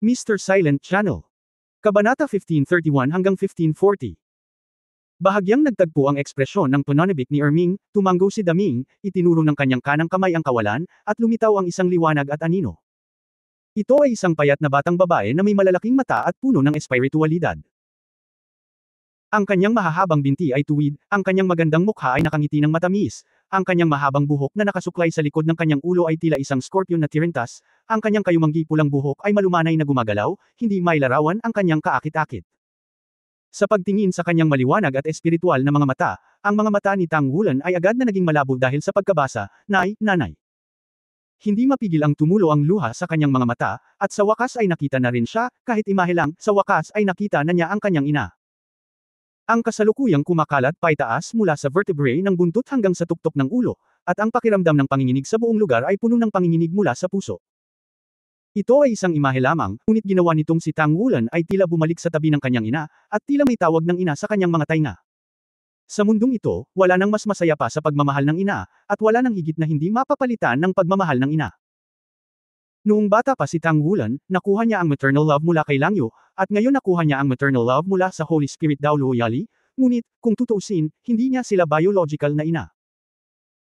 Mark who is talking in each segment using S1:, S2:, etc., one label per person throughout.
S1: Mr. Silent Channel. Kabanata 1531 hanggang 1540. Bahagyang nagtagpo ang ekspresyon ng pananabik ni Erming, tumanggo si Daming, itinuro ng kanyang kanang kamay ang kawalan, at lumitaw ang isang liwanag at anino. Ito ay isang payat na batang babae na may malalaking mata at puno ng espiritualidad. Ang kanyang mahahabang binti ay tuwid, ang kanyang magandang mukha ay nakangiti ng matamis, ang kanyang mahabang buhok na nakasuklay sa likod ng kanyang ulo ay tila isang scorpion na tirintas, ang kanyang kayumanggi pulang buhok ay malumanay na gumagalaw, hindi mailarawan ang kanyang kaakit-akit. Sa pagtingin sa kanyang maliwanag at espiritual na mga mata, ang mga mata ni Tang Wulan ay agad na naging malabo dahil sa pagkabasa, "Nay, nanay." Hindi mapigil ang tumulo ang luha sa kanyang mga mata, at sa wakas ay nakita na rin siya, kahit imahe lang, sa wakas ay nakita na niya ang kanyang ina. Ang kasalukuyang kumakalat paitaas mula sa vertebrae ng buntot hanggang sa tuktok ng ulo, at ang pakiramdam ng panginginig sa buong lugar ay puno ng panginginig mula sa puso. Ito ay isang imahe lamang, ngunit ginawa nitong si Tang Wulan ay tila bumalik sa tabi ng kanyang ina, at tila may tawag ng ina sa kanyang mga tainga. Sa mundong ito, wala nang mas masaya pa sa pagmamahal ng ina, at wala nang higit na hindi mapapalitan ng pagmamahal ng ina. Noong bata pa si Tang Wulan, nakuha niya ang maternal love mula kay Lang Yu, at ngayon nakuha niya ang maternal love mula sa Holy Spirit Dao Luo Yali, ngunit, kung tutuusin, hindi niya sila biological na ina.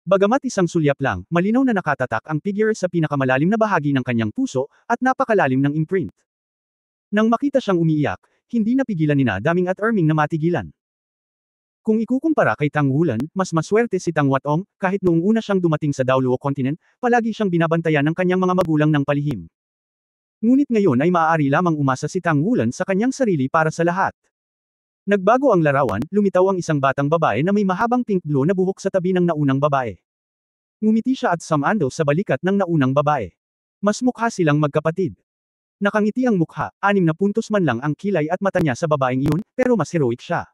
S1: Bagamat isang sulyap lang, malinaw na nakatatak ang figure sa pinakamalalim na bahagi ng kanyang puso, at napakalalim ng imprint. Nang makita siyang umiiyak, hindi napigilan ni Daming at Erming na matigilan. Kung ikukumpara kay Tang Wulan, mas maswerte si Tang Watong, kahit noong una siyang dumating sa Dao Luo Continent, palagi siyang binabantayan ng kanyang mga magulang ng palihim. Ngunit ngayon ay maaari lamang umasa si Tang Wulan sa kanyang sarili para sa lahat. Nagbago ang larawan, lumitaw ang isang batang babae na may mahabang pink blue na buhok sa tabi ng naunang babae. Ngumiti siya at sumando sa balikat ng naunang babae. Mas mukha silang magkapatid. Nakangiti ang mukha, 6 puntos man lang ang kilay at mata niya sa babaeng iyon, pero mas heroic siya.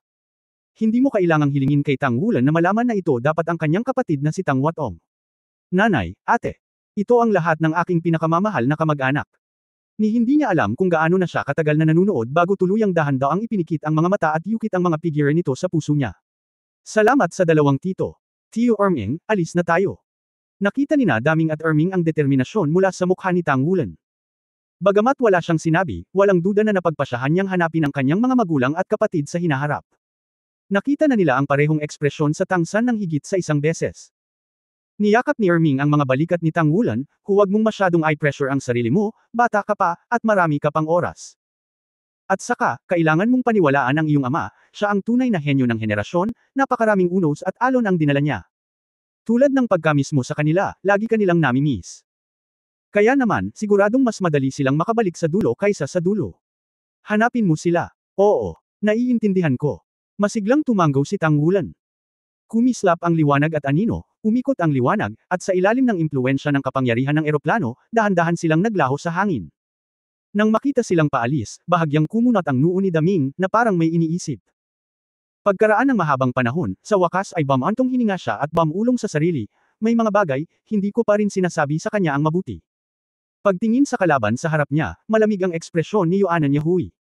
S1: Hindi mo kailangang hilingin kay Tang Wulan na malaman na ito dapat ang kanyang kapatid na si Tang Watong. Nanay, ate. Ito ang lahat ng aking pinakamamahal na kamag-anak. Ni hindi niya alam kung gaano na siya katagal na nanunood bago tuluyang dahan-daang ipinikit ang mga mata at yukit ang mga figure nito sa puso niya. Salamat sa dalawang tito. Tio Erming, alis na tayo. Nakita ni Daming at Erming ang determinasyon mula sa mukha ni Tang Wulan. Bagamat wala siyang sinabi, walang duda na napagpasyahan niyang hanapin ang kanyang mga magulang at kapatid sa hinaharap. Nakita na nila ang parehong ekspresyon sa tangsan ng higit sa isang beses. Niyakap ni Erming ang mga balikat ni Tang Wulan, huwag mong masyadong eye pressure ang sarili mo, bata ka pa, at marami ka pang oras. At saka, kailangan mong paniwalaan ang iyong ama, siya ang tunay na henyo ng henerasyon, napakaraming unos at alon ang dinala niya. Tulad ng pagkamis mo sa kanila, lagi ka nilang nami-miss. Kaya naman, siguradong mas madali silang makabalik sa dulo kaysa sa dulo. Hanapin mo sila. Oo, naiintindihan ko. Masiglang tumanggaw si Tang Wulan. Kumislap ang liwanag at anino, umikot ang liwanag, at sa ilalim ng impluwensya ng kapangyarihan ng eroplano, dahan-dahan silang naglaho sa hangin. Nang makita silang paalis, bahagyang kumunat ang noo ni Daming, na parang may iniisip. Pagkaraan ng mahabang panahon, sa wakas ay bamantong hininga siya at bamulong sa sarili, may mga bagay, hindi ko pa rin sinasabi sa kanya ang mabuti. Pagtingin sa kalaban sa harap niya, malamig ang ekspresyon ni Yuanan Yahui.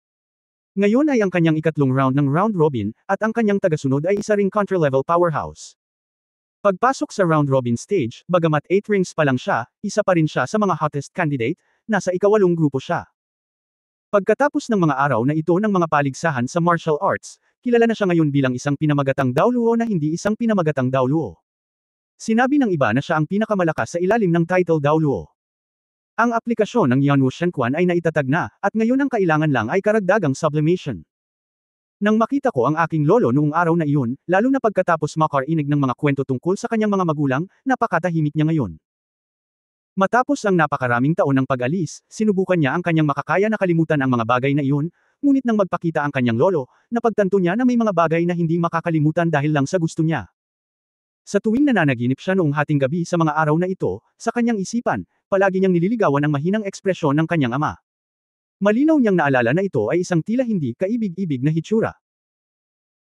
S1: Ngayon ay ang kanyang ikatlong round ng round robin, at ang kanyang tagasunod ay isa ring counter-level powerhouse. Pagpasok sa round robin stage, bagamat 8 rings pa lang siya, isa pa rin siya sa mga hottest candidate, nasa ika-8 grupo siya. Pagkatapos ng mga araw na ito ng mga paligsahan sa martial arts, kilala na siya ngayon bilang isang pinamagatang Dao Luo na hindi isang pinamagatang Dao Luo. Sinabi ng iba na siya ang pinakamalakas sa ilalim ng title Dao Luo. Ang aplikasyon ng Yanwu Shenquan ay naitatag na, at ngayon ang kailangan lang ay karagdagang sublimation. Nang makita ko ang aking lolo noong araw na iyon, lalo na pagkatapos makarinig ng mga kwento tungkol sa kanyang mga magulang, napakatahimik niya ngayon. Matapos ang napakaraming taon ng pag-alis, sinubukan niya ang kanyang makakaya na kalimutan ang mga bagay na iyon, ngunit nang magpakita ang kanyang lolo, napagtanto niya na may mga bagay na hindi makakalimutan dahil lang sa gusto niya. Sa tuwing nananaginip siya noong hating gabi sa mga araw na ito, sa kanyang isipan, palagi niyang nililigawan ang mahinang ekspresyon ng kanyang ama. Malinaw niyang naalala na ito ay isang tila hindi kaibig-ibig na hitsura.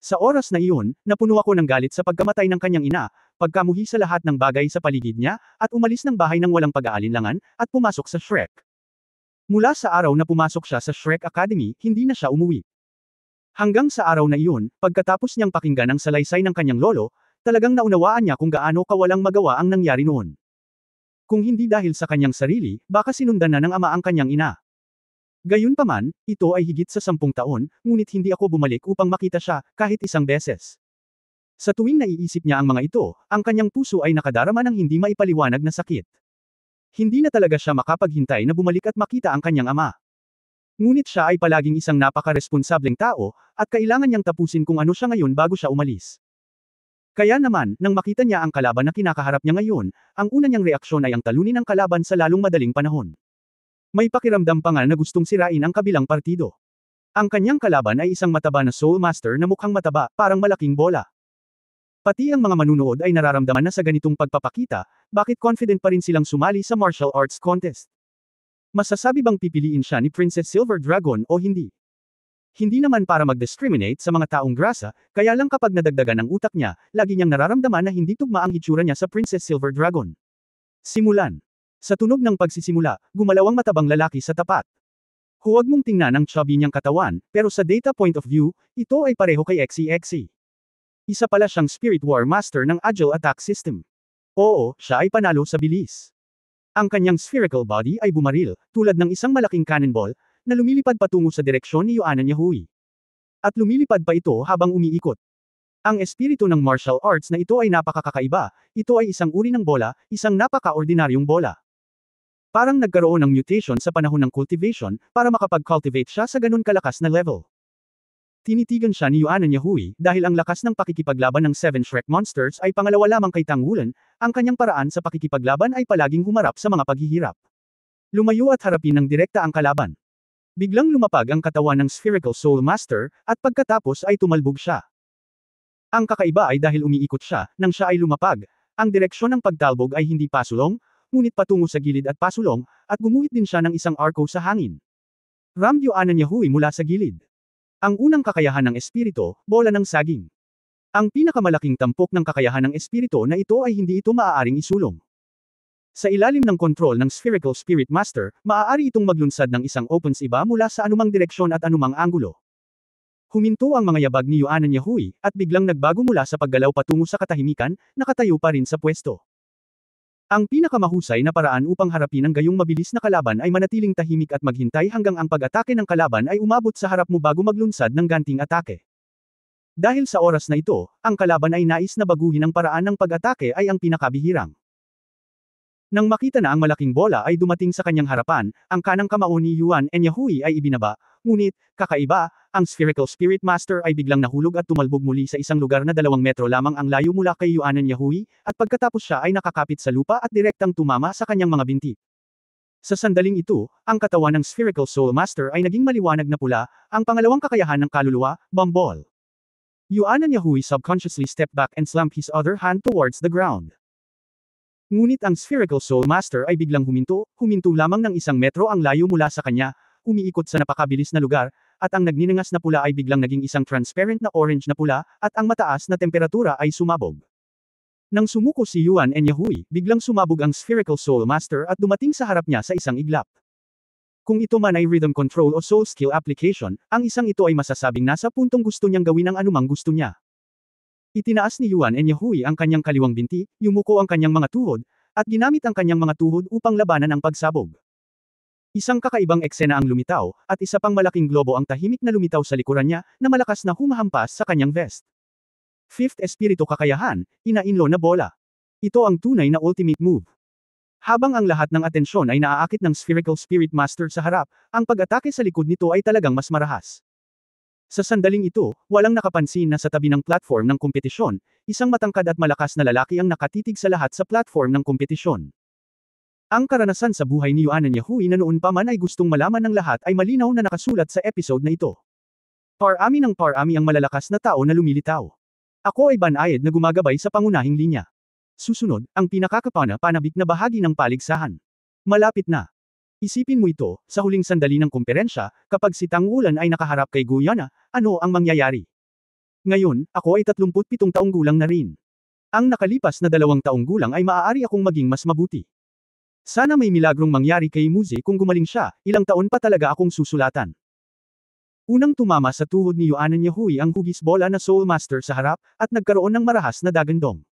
S1: Sa oras na iyon, napuno ako ng galit sa pagkamatay ng kanyang ina, pagkamuhi sa lahat ng bagay sa paligid niya, at umalis ng bahay ng walang pag-aalinlangan, at pumasok sa Shrek. Mula sa araw na pumasok siya sa Shrek Academy, hindi na siya umuwi. Hanggang sa araw na iyon, pagkatapos niyang pakinggan ang salaysay ng kanyang lolo, talagang naunawaan niya kung gaano kawalang magawa ang nangyari noon. Kung hindi dahil sa kanyang sarili, baka sinundan na ng ama ang kanyang ina. Gayunpaman, ito ay higit sa 10 taon, ngunit hindi ako bumalik upang makita siya, kahit isang beses. Sa tuwing naiisip niya ang mga ito, ang kanyang puso ay nakadarama ng hindi maipaliwanag na sakit. Hindi na talaga siya makapaghintay na bumalik at makita ang kanyang ama. Ngunit siya ay palaging isang napaka-responsableng tao, at kailangan niyang tapusin kung ano siya ngayon bago siya umalis. Kaya naman, nang makita niya ang kalaban na kinakaharap niya ngayon, ang una niyang reaksyon ay ang talunin ang kalaban sa lalong madaling panahon. May pakiramdam pa nga na gustong sirain ang kabilang partido. Ang kanyang kalaban ay isang mataba na Soul Master na mukhang mataba, parang malaking bola. Pati ang mga manunood ay nararamdaman na sa ganitong pagpapakita, bakit confident pa rin silang sumali sa martial arts contest. Masasabi bang pipiliin siya ni Princess Silver Dragon o hindi? Hindi naman para mag-discriminate sa mga taong grasa, kaya lang kapag nadagdagan ng utak niya, lagi niyang nararamdaman na hindi tugma ang hitsura niya sa Princess Silver Dragon. Simulan. Sa tunog ng pagsisimula, gumalaw ang matabang lalaki sa tapat. Huwag mong tingnan ang chubby niyang katawan, pero sa data point of view, ito ay pareho kay XCXC. Isa pala siyang Spirit War Master ng Agile Attack System. Oo, siya ay panalo sa bilis. Ang kanyang spherical body ay bumaril, tulad ng isang malaking cannonball, na lumilipad patungo sa direksyon ni Yuanan Yahui. At lumilipad pa ito habang umiikot. Ang espiritu ng martial arts na ito ay napakakaiba, ito ay isang uri ng bola, isang napaka-ordinaryong bola. Parang nagkaroon ng mutation sa panahon ng cultivation, para makapag-cultivate siya sa ganun kalakas na level. Tinitigan siya ni Yuanan Yahui, dahil ang lakas ng pakikipaglaban ng 7 Shrek Monsters ay pangalawa lamang kay Tang Wulan, ang kanyang paraan sa pakikipaglaban ay palaging humarap sa mga paghihirap. Lumayo at harapin ng direkta ang kalaban. Biglang lumapag ang katawan ng Spherical Soul Master, at pagkatapos ay tumalbog siya. Ang kakaiba ay dahil umiikot siya, nang siya ay lumapag, ang direksyon ng pagtalbog ay hindi pasulong, ngunit patungo sa gilid at pasulong, at gumuhit din siya ng isang arco sa hangin. Rammed Yuanan Yahui mula sa gilid. Ang unang kakayahan ng espiritu, bola ng saging. Ang pinakamalaking tampok ng kakayahan ng espiritu na ito ay hindi ito maaaring isulong. Sa ilalim ng kontrol ng Spherical Spirit Master, maaari itong maglunsad ng isang opens iba mula sa anumang direksyon at anumang anggulo. Huminto ang mga yabag ni Yuanan Yahui, at biglang nagbago mula sa paggalaw patungo sa katahimikan, nakatayo pa rin sa pwesto. Ang pinakamahusay na paraan upang harapin ang gayong mabilis na kalaban ay manatiling tahimik at maghintay hanggang ang pag-atake ng kalaban ay umabot sa harap mo bago maglunsad ng ganting atake. Dahil sa oras na ito, ang kalaban ay nais na baguhin ang paraan ng pag-atake ay ang pinakabihirang. Nang makita na ang malaking bola ay dumating sa kanyang harapan, ang kanang kamao ni Yuanan Yahui ay ibinaba, ngunit, kakaiba, ang Spherical Spirit Master ay biglang nahulog at tumalbog muli sa isang lugar na 2 metro lamang ang layo mula kay Yuanan Yahui, at pagkatapos siya ay nakakapit sa lupa at direktang tumama sa kanyang mga binti. Sa sandaling ito, ang katawan ng Spherical Soul Master ay naging maliwanag na pula, ang pangalawang kakayahan ng kaluluwa, Bomball. Yuanan Yahui subconsciously stepped back and slammed his other hand towards the ground. Ngunit ang Spherical Soul Master ay biglang huminto lamang ng 1 metro ang layo mula sa kanya, umiikot sa napakabilis na lugar, at ang nagninangas na pula ay biglang naging isang transparent na orange na pula, at ang mataas na temperatura ay sumabog. Nang sumuko si Yuanan Yahui, biglang sumabog ang Spherical Soul Master at dumating sa harap niya sa isang iglap. Kung ito man ay rhythm control o soul skill application, ang isang ito ay masasabing nasa puntong gusto niyang gawin ang anumang gusto niya. Itinaas ni Yuanan Yahui ang kanyang kaliwang binti, yumuko ang kanyang mga tuhod, at ginamit ang kanyang mga tuhod upang labanan ang pagsabog. Isang kakaibang eksena ang lumitaw, at isa pang malaking globo ang tahimik na lumitaw sa likuran niya, na malakas na humahampas sa kanyang vest. Fifth Espiritu Kakayahan, Inainlo na bola. Ito ang tunay na ultimate move. Habang ang lahat ng atensyon ay naaakit ng Spherical Spirit Master sa harap, ang pag-atake sa likod nito ay talagang mas marahas. Sa sandaling ito, walang nakapansin na sa tabi ng platform ng kompetisyon, isang matangkad at malakas na lalaki ang nakatitig sa lahat sa platform ng kompetisyon. Ang karanasan sa buhay ni Yuanan Yahui na noon pa man ay gustong malaman ng lahat ay malinaw na nakasulat sa episode na ito. Parami ng parami ang malalakas na tao na lumilitaw. Ako ay banayad na gumagabay sa pangunahing linya. Susunod, ang pinakakapanabik na bahagi ng paligsahan. Malapit na. Isipin mo ito, sa huling sandali ng komperensya, kapag si Tang Wulan ay nakaharap kay Guyana, ano ang mangyayari? Ngayon, ako ay 37 taong gulang na rin. Ang nakalipas na 2 taong gulang ay maaari akong maging mas mabuti. Sana may milagrong mangyari kay Muzi kung gumaling siya, ilang taon pa talaga akong susulatan. Unang tumama sa tuhod ni Yuanan Yahui ang hugis bola na Soul Master sa harap, at nagkaroon ng marahas na dagandong.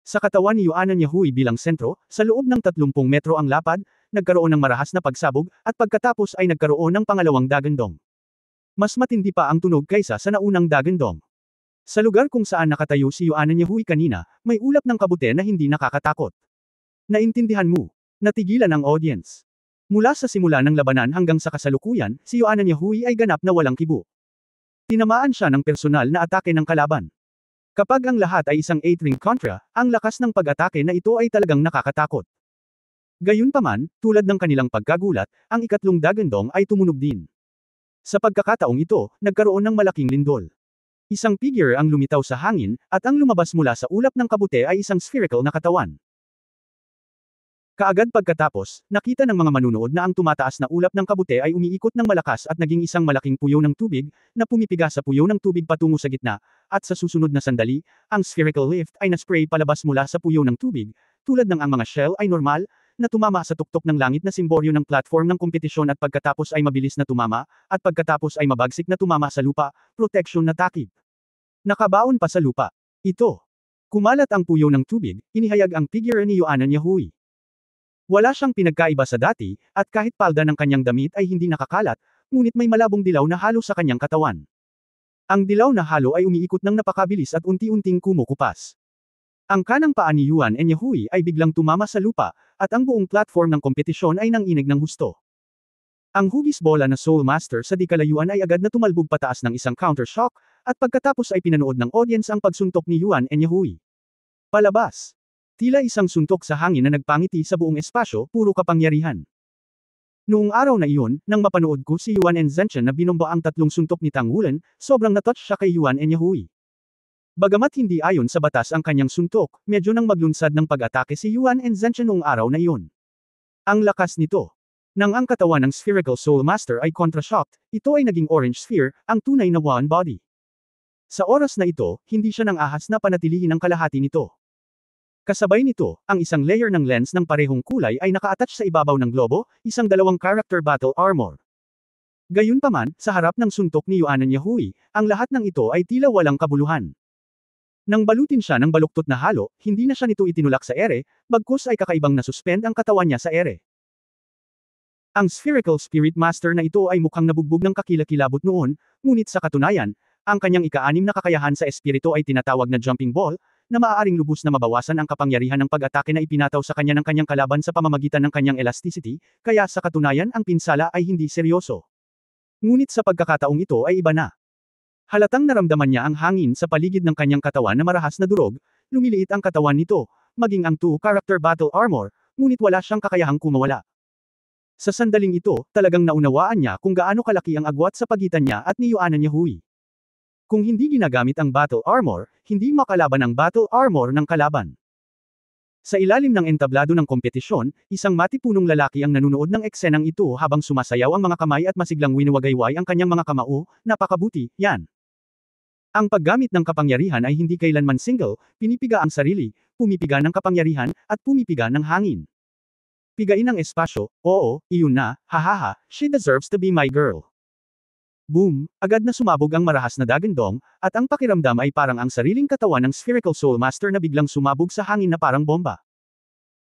S1: Sa katawan ni Yuanan Yahui bilang sentro, sa loob ng 30 metro ang lapad, nagkaroon ng marahas na pagsabog, at pagkatapos ay nagkaroon ng pangalawang dagandong. Mas matindi pa ang tunog kaysa sa naunang dagandong. Sa lugar kung saan nakatayo si Yuan Nyahui kanina, may ulap ng kabute na hindi nakakatakot. Naintindihan mo. Natigilan ang audience. Mula sa simula ng labanan hanggang sa kasalukuyan, si Yuan Nyahui ay ganap na walang kibo. Tinamaan siya ng personal na atake ng kalaban. Kapag ang lahat ay isang 8-ring contra, ang lakas ng pag-atake na ito ay talagang nakakatakot. Gayunpaman, tulad ng kanilang pagkagulat, ang ikatlong dagandong ay tumunog din. Sa pagkakataong ito, nagkaroon ng malaking lindol. Isang figure ang lumitaw sa hangin, at ang lumabas mula sa ulap ng kabute ay isang spherical na katawan. Kaagad pagkatapos, nakita ng mga manunood na ang tumataas na ulap ng kabute ay umiikot ng malakas at naging isang malaking puyo ng tubig, na pumipiga sa puyo ng tubig patungo sa gitna, at sa susunod na sandali, ang spherical lift ay naspray palabas mula sa puyo ng tubig, tulad ng ang mga shell ay normal, na tumama sa tuktok ng langit na simbolyo ng platform ng kompetisyon at pagkatapos ay mabilis na tumama, at pagkatapos ay mabagsik na tumama sa lupa, protection na takip. Nakabaon pa sa lupa. Ito. Kumalat ang puyo ng tubig, inihayag ang figure ni Yuan Nyahui. Wala siyang pinagkaiba sa dati, at kahit palda ng kanyang damit ay hindi nakakalat, ngunit may malabong dilaw na halo sa kanyang katawan. Ang dilaw na halo ay umiikot ng napakabilis at unti-unting kumukupas. Ang kanang paa ni Yuan Nyahui ay biglang tumama sa lupa, at ang buong platform ng kompetisyon ay nanginig ng husto. Ang hugis bola na Soul Master sa di-kalayuan ay agad na tumalbog pataas ng isang counter-shock, at pagkatapos ay pinanood ng audience ang pagsuntok ni Yuan Nyahui. Palabas. Tila isang suntok sa hangin na nagpangiti sa buong espasyo, puro kapangyarihan. Noong araw na iyon, nang mapanood ko si Yuan Zhenchen na binomba ang tatlong suntok ni Tang Wulan, sobrang natouch siya kay Yuan Nyahui. Bagamat hindi ayon sa batas ang kanyang suntok, medyo nang maglunsad ng pag-atake si Yuan Zhenchen noong araw na iyon. Ang lakas nito. Nang ang katawan ng Spherical Soul Master ay contra-shocked, ito ay naging orange sphere, ang tunay na one body. Sa oras na ito, hindi siya nang ahas na panatilihin ang kalahati nito. Kasabay nito, ang isang layer ng lens ng parehong kulay ay naka-attach sa ibabaw ng globo, isang dalawang character battle armor. Gayunpaman, sa harap ng suntok ni Yuan Nyahui, ang lahat ng ito ay tila walang kabuluhan. Nang balutin siya ng baluktot na halo, hindi na siya nito itinulak sa ere, bagkus ay kakaibang nasuspend ang katawan niya sa ere. Ang Spherical Spirit Master na ito ay mukhang nabugbog ng kakilakilabot noon, ngunit sa katunayan, ang kanyang ika-6 na kakayahan sa espiritu ay tinatawag na jumping ball, na maaaring lubos na mabawasan ang kapangyarihan ng pag-atake na ipinataw sa kanya ng kanyang kalaban sa pamamagitan ng kanyang elasticity, kaya sa katunayan ang pinsala ay hindi seryoso. Ngunit sa pagkakataong ito ay iba na. Halatang naramdaman niya ang hangin sa paligid ng kanyang katawan na marahas na durog, lumiliit ang katawan nito, maging ang 2-character battle armor, ngunit wala siyang kakayahang kumawala. Sa sandaling ito, talagang naunawaan niya kung gaano kalaki ang agwat sa pagitan niya at ni Yuan Nyahui. Kung hindi ginagamit ang battle armor, hindi makalaban ang battle armor ng kalaban. Sa ilalim ng entablado ng kompetisyon, isang matipunong lalaki ang nanunood ng eksenang ito habang sumasayaw ang mga kamay at masiglang winuwagayway ang kanyang mga kamao, napakabuti, yan. Ang paggamit ng kapangyarihan ay hindi kailanman single, pinipiga ang sarili, pumipiga ng kapangyarihan, at pumipiga ng hangin. Pigain ang espasyo, oo, iyon na, hahaha, she deserves to be my girl. Boom! Agad na sumabog ang marahas na dagandong, at ang pakiramdam ay parang ang sariling katawan ng Spherical Soul Master na biglang sumabog sa hangin na parang bomba.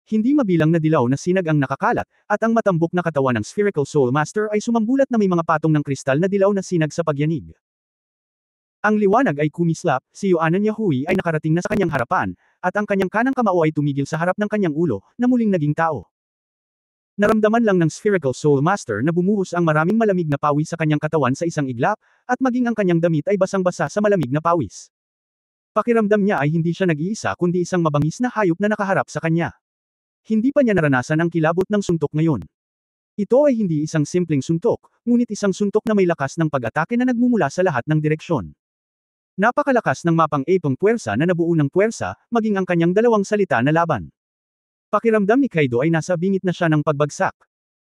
S1: Hindi mabilang na dilaw na sinag ang nakakalat, at ang matambok na katawan ng Spherical Soul Master ay sumambulat na may mga patong ng kristal na dilaw na sinag sa pagyanig. Ang liwanag ay kumislap, si Yuan Nyahui ay nakarating na sa kanyang harapan, at ang kanyang kanang kamao ay tumigil sa harap ng kanyang ulo, na muling naging tao. Naramdaman lang ng Spherical Soul Master na bumuhos ang maraming malamig na pawis sa kanyang katawan sa isang iglap, at maging ang kanyang damit ay basang-basa sa malamig na pawis. Pakiramdam niya ay hindi siya nag-iisa kundi isang mabangis na hayop na nakaharap sa kanya. Hindi pa niya naranasan ang kilabot ng suntok ngayon. Ito ay hindi isang simpleng suntok, ngunit isang suntok na may lakas ng pag-atake na nagmumula sa lahat ng direksyon. Napakalakas ng mapang-epong puwersa na nabuo ng puwersa, maging ang kanyang dalawang salita na laban. Pakiramdam ni Kaido ay nasa bingit na siya ng pagbagsak.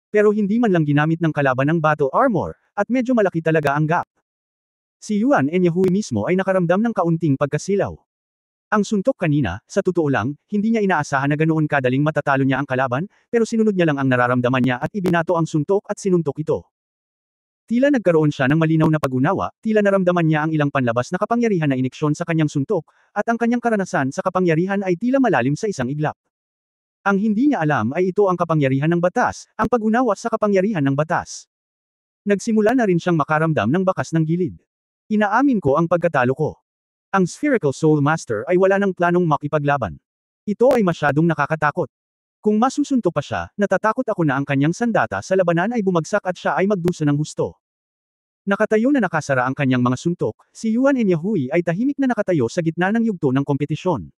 S1: Pero hindi man lang ginamit ng kalaban ang battle armor, at medyo malaki talaga ang gap. Si Yuan Nyahui mismo ay nakaramdam ng kaunting pagkasilaw. Ang suntok kanina, sa totoo lang, hindi niya inaasahan na ganoon kadaling matatalo niya ang kalaban, pero sinunod niya lang ang nararamdaman niya at ibinato ang suntok at sinuntok ito. Tila nagkaroon siya ng malinaw na pag-unawa, tila naramdaman niya ang ilang panlabas na kapangyarihan na ineksyon sa kanyang suntok, at ang kanyang karanasan sa kapangyarihan ay tila malalim sa isang iglap. Ang hindi niya alam ay ito ang kapangyarihan ng batas, ang pag-unawa sa kapangyarihan ng batas. Nagsimula na rin siyang makaramdam ng bakas ng gilid. Inaamin ko ang pagkatalo ko. Ang Spherical Soul Master ay wala ng planong makipaglaban. Ito ay masyadong nakakatakot. Kung masusuntok pa siya, natatakot ako na ang kanyang sandata sa labanan ay bumagsak at siya ay magdusa ng husto. Nakatayo na nakasara ang kanyang mga suntok, si Yuan Enyahui ay tahimik na nakatayo sa gitna ng yugto ng kompetisyon.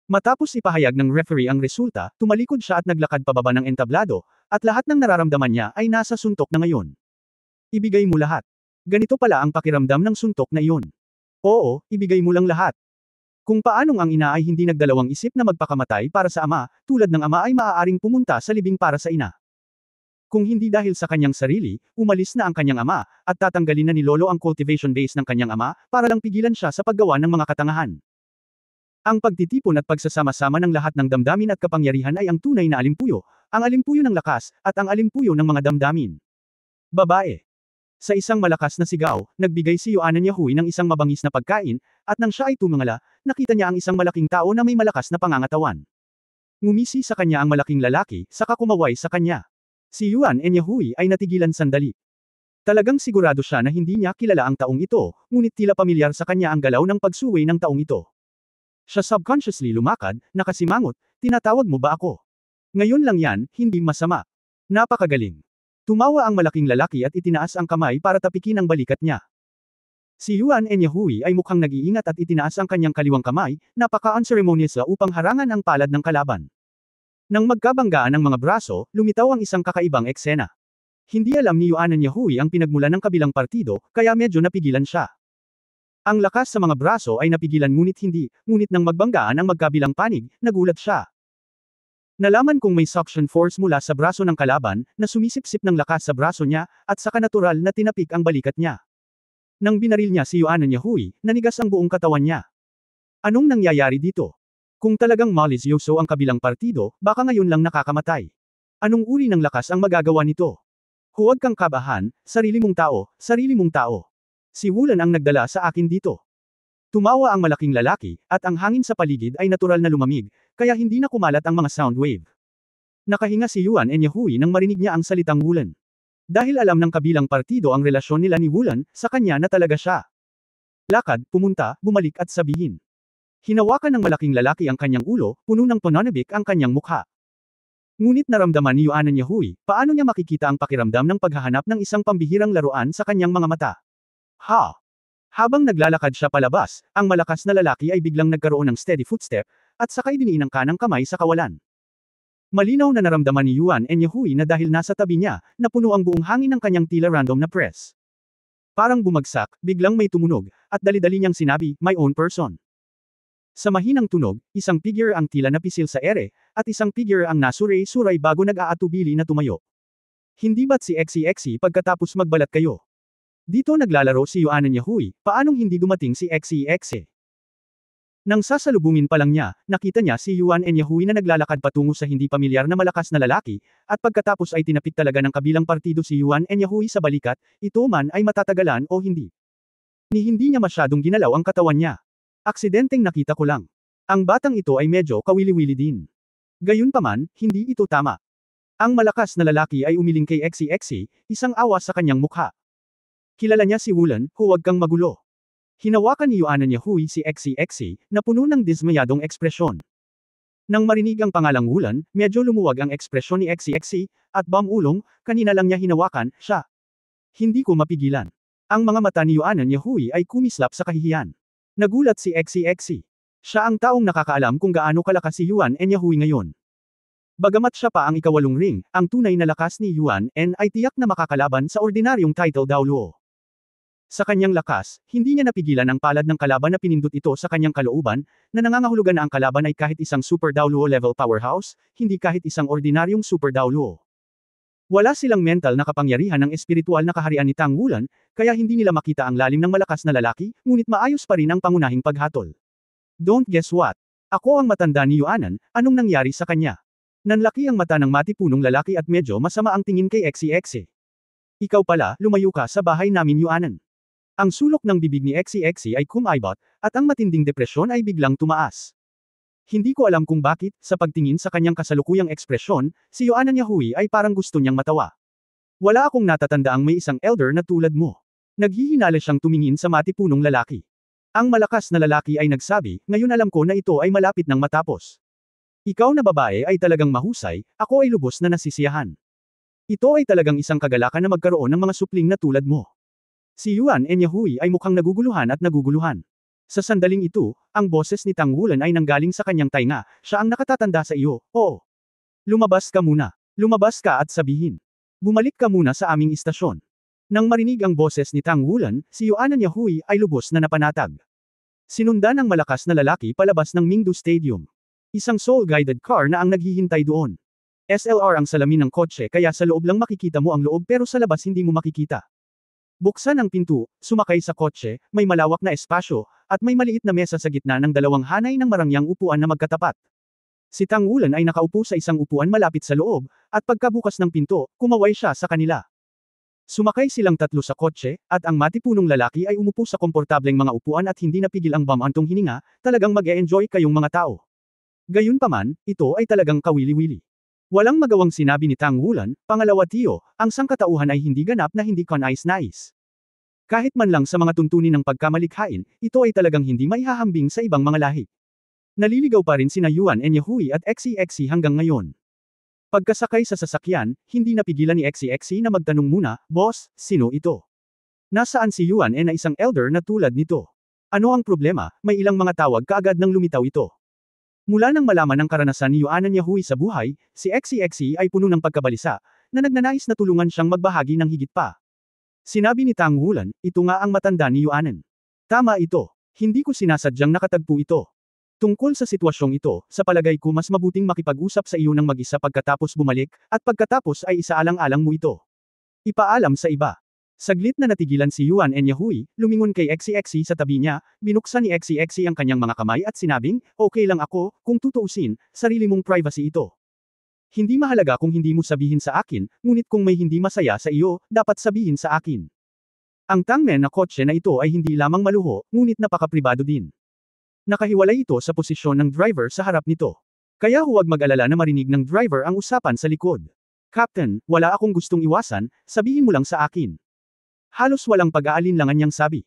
S1: Matapos ipahayag ng referee ang resulta, tumalikod siya at naglakad pababa ng entablado, at lahat ng nararamdaman niya ay nasa suntok na ngayon. Ibigay mo lahat. Ganito pala ang pakiramdam ng suntok na iyon. Oo, ibigay mo lang lahat. Kung paanong ang ina ay hindi nagdalawang isip na magpakamatay para sa ama, tulad ng ama ay maaaring pumunta sa libing para sa ina. Kung hindi dahil sa kanyang sarili, umalis na ang kanyang ama, at tatanggalin na ni Lolo ang cultivation base ng kanyang ama, para lang pigilan siya sa paggawa ng mga katangahan. Ang pagtitipon at pagsasama-sama ng lahat ng damdamin at kapangyarihan ay ang tunay na alimpuyo, ang alimpuyo ng lakas, at ang alimpuyo ng mga damdamin. Babae. Sa isang malakas na sigaw, nagbigay si Yuan Enyahui ng isang mabangis na pagkain, at nang siya ay tumingala, nakita niya ang isang malaking tao na may malakas na pangangatawan. Ngumisi sa kanya ang malaking lalaki, saka kumaway sa kanya. Si Yuan Enyahui ay natigilan sandali. Talagang sigurado siya na hindi niya kilala ang taong ito, ngunit tila pamilyar sa kanya ang galaw ng pagsuway ng taong ito. Siya subconsciously lumakad, nakasimangot, tinatawag mo ba ako? Ngayon lang yan, hindi masama. Napakagaling. Tumawa ang malaking lalaki at itinaas ang kamay para tapikin ang balikat niya. Si Yuan Enyahui ay mukhang nag-iingat at itinaas ang kanyang kaliwang kamay, napaka-unceremonious upang harangan ang palad ng kalaban. Nang magkabanggaan ang mga braso, lumitaw ang isang kakaibang eksena. Hindi alam ni Yuan Enyahui ang pinagmulan ng kabilang partido, kaya medyo napigilan siya. Ang lakas sa mga braso ay napigilan ngunit nang magbanggaan ang magkabilang panig, nagulat siya. Nalaman kong may suction force mula sa braso ng kalaban, na sumisipsip ng lakas sa braso niya, at saka natural na tinapik ang balikat niya. Nang binaril niya si Yuan Enyahui, nanigas ang buong katawan niya. Anong nangyayari dito? Kung talagang malisyoso ang kabilang partido, baka ngayon lang nakakamatay. Anong uri ng lakas ang magagawa nito? Huwag kang kabahan, sarili mong tao, sarili mong tao. Si Wulan ang nagdala sa akin dito. Tumawa ang malaking lalaki, at ang hangin sa paligid ay natural na lumamig, kaya hindi na kumalat ang mga sound wave. Nakahinga si Yuan Enyahui nang marinig niya ang salitang Wulan. Dahil alam ng kabilang partido ang relasyon nila ni Wulan, sa kanya na talaga siya. Lakad, pumunta, bumalik at sabihin. Hinawakan ng malaking lalaki ang kanyang ulo, puno ng pananabik ang kanyang mukha. Ngunit naramdaman ni Yuan Enyahui, paano niya makikita ang pakiramdam ng paghahanap ng isang pambihirang laruan sa kanyang mga mata. Ha! Habang naglalakad siya palabas, ang malakas na lalaki ay biglang nagkaroon ng steady footstep, at sakay diniin ang kanang kamay sa kawalan. Malinaw na naramdaman ni Yuan Enyahui na dahil nasa tabi niya, napuno ang buong hangin ng kanyang tila random na press. Parang bumagsak, biglang may tumunog, at dali-dali niyang sinabi, my own person. Sa mahinang tunog, isang figure ang tila napisil sa ere, at isang figure ang nasuray-suray bago nag-aatubili na tumayo. Hindi ba't si Xie pagkatapos magbalat kayo? Dito naglalaro si Yuan Enyahui, paanong hindi dumating si Xie? Nang sasalubungin pa lang niya, nakita niya si Yuan Enyahui na naglalakad patungo sa hindi pamilyar na malakas na lalaki, at pagkatapos ay tinapik talaga ng kabilang partido si Yuan Enyahui sa balikat, ito man ay matatagalan o hindi. Hindi niya masyadong ginalaw ang katawan niya. Aksidenteng nakita ko lang. Ang batang ito ay medyo kawili-wili din. Gayunpaman, hindi ito tama. Ang malakas na lalaki ay umiling kay Xie, isang awa sa kanyang mukha. Kilala niya si Wulan, huwag kang magulo. Hinawakan ni Yuan Enyahui si Xie, na puno ng dismayadong ekspresyon. Nang marinig ang pangalang Wulan, medyo lumuwag ang ekspresyon ni Xie, at bamulong, kanina lang niya hinawakan, siya. Hindi ko mapigilan. Ang mga mata ni Yuan Enyahui ay kumislap sa kahihiyan. Nagulat si Xie. Siya ang taong nakakaalam kung gaano kalakas si Yuan Enyahui ngayon. Bagamat siya pa ang ikawalong ring, ang tunay na lakas ni Yuan En ay tiyak na makakalaban sa ordinaryong title Daoluo. Sa kanyang lakas, hindi niya napigilan ang palad ng kalaban na pinindot ito sa kanyang kalooban, na nangangahulugan na ang kalaban ay kahit isang Super Daoluo level powerhouse, hindi kahit isang ordinaryong Super Daoluo. Wala silang mental na kapangyarihan ng espiritual na kaharian ni Tang Wulan, kaya hindi nila makita ang lalim ng malakas na lalaki, ngunit maayos pa rin ang pangunahing paghatol. Don't guess what? Ako ang matanda ni Yuanan, anong nangyari sa kanya? Nanlaki ang mata ng matipunong lalaki at medyo masama ang tingin kay Xie. Ikaw pala, lumayo ka sa bahay namin Yuanan. Ang sulok ng bibig ni Xie ay kumaibot, at ang matinding depresyon ay biglang tumaas. Hindi ko alam kung bakit, sa pagtingin sa kanyang kasalukuyang ekspresyon, si Yuan Yahui ay parang gusto niyang matawa. Wala akong natatandaang may isang elder na tulad mo. Naghihinala siyang tumingin sa matipunong lalaki. Ang malakas na lalaki ay nagsabi, ngayon alam ko na ito ay malapit nang matapos. Ikaw na babae ay talagang mahusay, ako ay lubos na nasisiyahan. Ito ay talagang isang kagalakan na magkaroon ng mga supling na tulad mo. Si Yuan Yahui ay mukhang naguguluhan at naguguluhan. Sa sandaling ito, ang boses ni Tang Wulan ay nanggaling sa kanyang tainga, siya ang nakatatanda sa iyo, oo. Lumabas ka muna. Lumabas ka at sabihin. Bumalik ka muna sa aming istasyon. Nang marinig ang boses ni Tang Wulan, si Yuan Yahui ay lubos na napanatag. Sinundan ng malakas na lalaki palabas ng Mingdu Stadium. Isang soul-guided car na ang naghihintay doon. SLR ang salamin ng kotse kaya sa loob lang makikita mo ang loob pero sa labas hindi mo makikita. Buksan ang pinto, sumakay sa kotse, may malawak na espasyo, at may maliit na mesa sa gitna ng dalawang hanay ng marangyang upuan na magkatapat. Si Tang Wulan ay nakaupo sa isang upuan malapit sa loob, at pagkabukas ng pinto, kumaway siya sa kanila. Sumakay silang tatlo sa kotse, at ang matipunong lalaki ay umupo sa komportableng mga upuan at hindi napigil ang bamantong hininga, talagang mag-e-enjoy kayong mga tao. Gayunpaman, ito ay talagang kawili-wili. Walang magawang sinabi ni Tang Wulan, pangalawa tiyo, ang sangkatauhan ay hindi ganap na hindi kanais-nais. Kahit man lang sa mga tuntunin ng pagkamalikhain, ito ay talagang hindi maihahambing sa ibang mga lahi. Naliligaw pa rin sina Yuan Yahui at XCXC hanggang ngayon. Pagkasakay sa sasakyan, hindi napigilan ni XCXC na magtanong muna, Boss, sino ito? Nasaan si Yuan na isang elder na tulad nito? Ano ang problema, may ilang mga tawag kaagad nang lumitaw ito. Mula nang malaman ang karanasan ni Yuan Yahui sa buhay, si XCXC ay puno ng pagkabalisa, na nagnanais na tulungan siyang magbahagi ng higit pa. Sinabi ni Tang Wulan, ito nga ang matanda ni Yuanen. Tama ito. Hindi ko sinasadyang nakatagpo ito. Tungkol sa sitwasyong ito, sa palagay ko mas mabuting makipag-usap sa iyo ng mag-isa pagkatapos bumalik, at pagkatapos ay isaalang-alang mo ito. Ipaalam sa iba. Saglit na natigilan si Yuan Yahui, lumingon kay XCXC sa tabi niya, binuksan ni XCXC ang kanyang mga kamay at sinabing, okay lang ako, kung tutuusin, sarili mong privacy ito. Hindi mahalaga kung hindi mo sabihin sa akin, ngunit kung may hindi masaya sa iyo, dapat sabihin sa akin. Ang tangmen na kotse na ito ay hindi lamang maluho, ngunit napaka-pribado din. Nakahiwalay ito sa posisyon ng driver sa harap nito. Kaya huwag mag-alala na marinig ng driver ang usapan sa likod. Captain, wala akong gustong iwasan, sabihin mo lang sa akin. Halos walang pag-aalinlangan niyang sabi.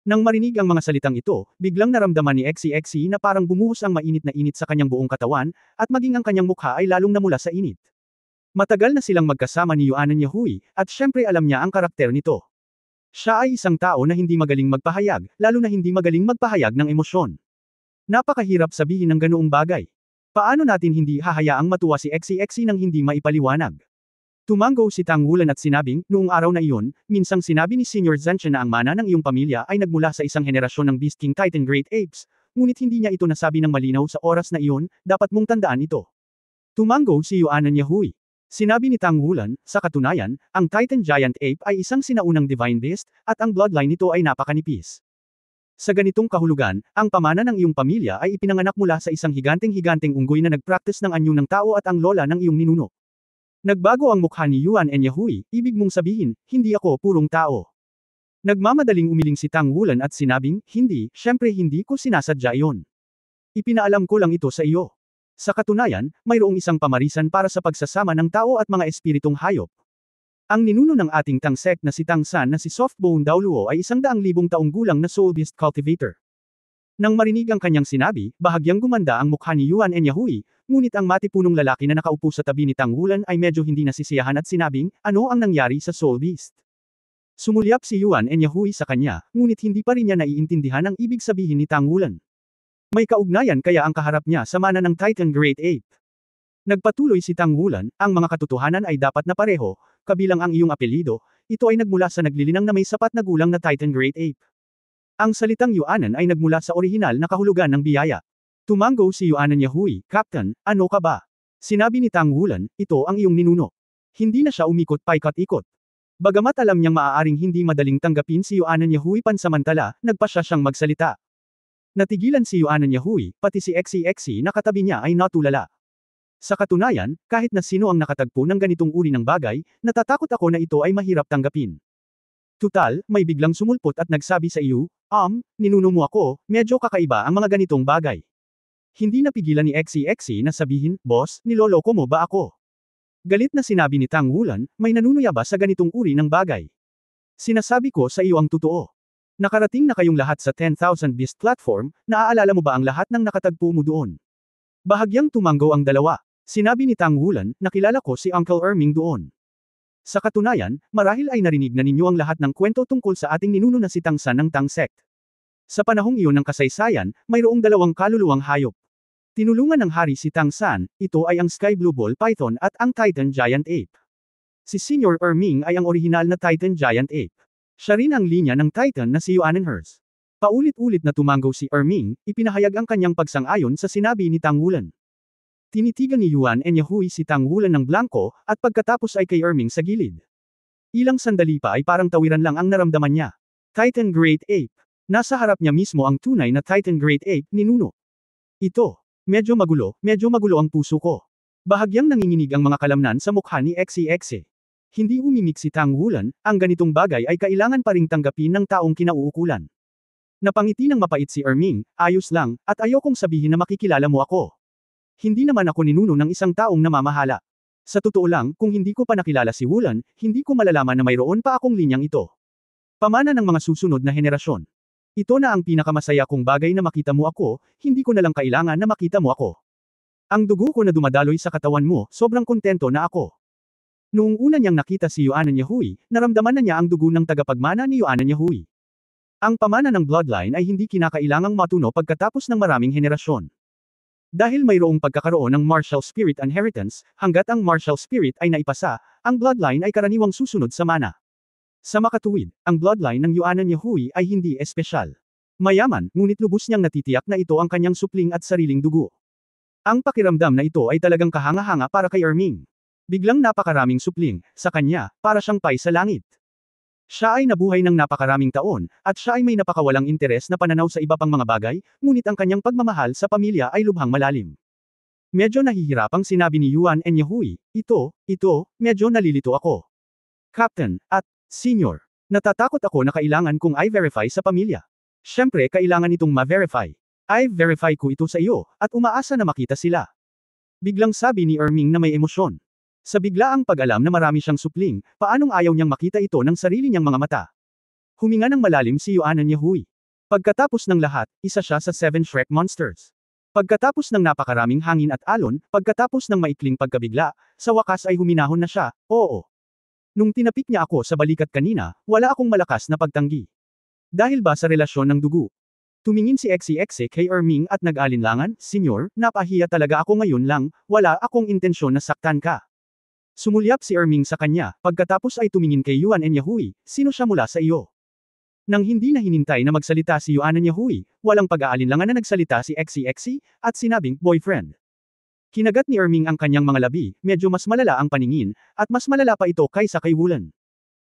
S1: Nang marinig ang mga salitang ito, biglang naramdaman ni XCXC na parang bumuhos ang mainit na init sa kanyang buong katawan, at maging ang kanyang mukha ay lalong namula sa init. Matagal na silang magkasama ni Yuan Yahui, at syempre alam niya ang karakter nito. Siya ay isang tao na hindi magaling magpahayag, lalo na hindi magaling magpahayag ng emosyon. Napakahirap sabihin ng ganoong bagay. Paano natin hindi hahayaang matuwa si XCXC nang hindi maipaliwanag? Tumango si Tang Wulan at sinabing, noong araw na iyon, minsang sinabi ni Senior Zenshin na ang mana ng iyong pamilya ay nagmula sa isang henerasyon ng Beast King Titan Great Apes, ngunit hindi niya ito nasabi ng malinaw sa oras na iyon, dapat mong tandaan ito. Tumango si Yuan Yahui. Sinabi ni Tang Wulan, sa katunayan, ang Titan Giant Ape ay isang sinaunang Divine Beast, at ang bloodline nito ay napakanipis. Sa ganitong kahulugan, ang pamana ng iyong pamilya ay ipinanganak mula sa isang higanteng-higanteng unggoy na nagpractice ng anyo ng tao at ang lola ng iyong ninuno. Nagbago ang mukha ni Yuan Yahui, ibig mong sabihin, hindi ako purong tao. Nagmamadaling umiling si Tang Wulan at sinabing, hindi, syempre hindi ko sinasadya iyon. Ipinaalam ko lang ito sa iyo. Sa katunayan, mayroong isang pamarisan para sa pagsasama ng tao at mga espiritong hayop. Ang ninuno ng ating tangsek na si Tang San na si Softbone Daoluo ay 100,000 taong gulang na soul beast cultivator. Nang marinig ang kanyang sinabi, bahagyang gumanda ang mukha ni Yuan Yahui, ngunit ang matipunong lalaki na nakaupo sa tabi ni Tang Wulan ay medyo hindi nasisiyahan at sinabing, ano ang nangyari sa soul beast? Sumulyap si Yuan Yahui sa kanya, ngunit hindi pa rin niya naiintindihan ang ibig sabihin ni Tang Wulan. May kaugnayan kaya ang kaharap niya sa mana ng Titan Great Ape. Nagpatuloy si Tang Wulan, ang mga katotohanan ay dapat na pareho, kabilang ang iyong apelyido, ito ay nagmula sa naglilinang na may sapat na gulang na Titan Great Ape. Ang salitang Yuanan ay nagmula sa orihinal na kahulugan ng biyaya. Tumango si Yuan Yahui, Captain, ano ka ba? Sinabi ni Tang Wulan, ito ang iyong ninuno. Hindi na siya umikot paikot-ikot. Bagamat alam niyang maaaring hindi madaling tanggapin si Yuan Yahui pansamantala, nagpa siya siyang magsalita. Natigilan si Yuan Yahui, pati si XCXC na katabi niya ay natulala. Sa katunayan, kahit na sino ang nakatagpo ng ganitong uri ng bagay, natatakot ako na ito ay mahirap tanggapin. Tutal, may biglang sumulpot at nagsabi sa iyo, ninuno mo ako, medyo kakaiba ang mga ganitong bagay. Hindi napigilan ni XCXC na sabihin, "Boss, niloloko mo ba ako?" Galit na sinabi ni Tang Wulan, "May nanunuya ba sa ganitong uri ng bagay? Sinasabi ko sa iyo ang totoo. Nakarating na kayong lahat sa 10,000 Beast platform, naaalala mo ba ang lahat ng nakatagpo mo doon?" Bahagyang tumanggo ang dalawa. Sinabi ni Tang Wulan, "Nakilala ko si Uncle Erming doon. Sa katunayan, marahil ay narinig na ninyo ang lahat ng kwento tungkol sa ating ninuno na si Tang San ng Tang Sect. Sa panahong iyon ng kasaysayan, mayroong dalawang kaluluwang hayop. Tinulungan ng hari si Tang San, ito ay ang Sky Blue Ball Python at ang Titan Giant Ape. Si Senior Erming ay ang orihinal na Titan Giant Ape. Siya rin ang linya ng Titan na si Yuanenhers." Paulit-ulit na tumanggo si Erming, ipinahayag ang kanyang pagsang-ayon sa sinabi ni Tang Wulan. Tinitigan ni Yuan Enyahui si Tang Wulan ng blanko, at pagkatapos ay kay Erming sa gilid. Ilang sandali pa ay parang tawiran lang ang naramdaman niya. Titan Great Ape. Nasa harap niya mismo ang tunay na Titan Great Ape, ninuno. Ito. Medyo magulo ang puso ko. Bahagyang nanginginig ang mga kalamnan sa mukha ni XCXC. Hindi umimik si Tang Wulan, ang ganitong bagay ay kailangan pa ring tanggapin ng taong kinauukulan. Napangiti ng mapait si Erming, "Ayos lang, at ayokong sabihin na makikilala mo ako. Hindi naman ako ninuno ng isang taong namamahala. Sa totoo lang, kung hindi ko pa nakilala si Wulan, hindi ko malalaman na mayroon pa akong linyang ito. Pamana ng mga susunod na henerasyon. Ito na ang pinakamasaya kong bagay na makita mo ako, hindi ko na lang kailangan na makita mo ako. Ang dugo ko na dumadaloy sa katawan mo, sobrang kontento na ako." Noong una niyang nakita si Yuan Enyahui, naramdaman na niya ang dugo ng tagapagmana ni Yuan Enyahui. Ang pamana ng bloodline ay hindi kinakailangang matuno pagkatapos ng maraming henerasyon. Dahil mayroong pagkakaroon ng martial spirit inheritance, hanggat ang martial spirit ay naipasa, ang bloodline ay karaniwang susunod sa mana. Sa makatuwid, ang bloodline ng Yuan Enyahui ay hindi espesyal. Mayaman, ngunit lubos niyang natitiyak na ito ang kanyang supling at sariling dugo. Ang pakiramdam na ito ay talagang kahanga-hanga para kay Erming. Biglang napakaraming supling, sa kanya, para siyang pay sa langit. Siya ay nabuhay ng napakaraming taon, at siya ay may napakawalang interes na pananaw sa iba pang mga bagay, ngunit ang kanyang pagmamahal sa pamilya ay lubhang malalim. Medyo nahihirapang sinabi ni Yuan Enyahui, ito, medyo nalilito ako. Captain, at, Senior, natatakot ako na kailangan kong i-verify sa pamilya. Siyempre kailangan itong ma-verify. I-verify ko ito sa iyo, at umaasa na makita sila. Biglang sabi ni Erming na may emosyon. Sa biglaang pag-alam na marami siyang supling, paanong ayaw niyang makita ito ng sarili niyang mga mata? Huminga ng malalim si Yuan Enyahui. Pagkatapos ng lahat, isa siya sa 7 Shrek Monsters. Pagkatapos ng napakaraming hangin at alon, pagkatapos ng maikling pagkabigla, sa wakas ay huminahon na siya, oo. Nung tinapik niya ako sa balikat kanina, wala akong malakas na pagtanggi. Dahil ba sa relasyon ng dugo? Tumingin si XCXC kay Erming at nag-alinlangan, "Senyor, napahiya talaga ako ngayon lang, wala akong intensyon na saktan ka." Sumulyap si Erming sa kanya, pagkatapos ay tumingin kay Yuan Enyahui, "Sino siya mula sa iyo?" Nang hindi na hinintay na magsalita si Yuan Enyahui, walang pag-aalinlangan na nagsalita si XCXC, at sinabing, "Boyfriend." Kinagat ni Erming ang kanyang mga labi, medyo mas malala ang paningin, at mas malala pa ito kaysa kay Wulan.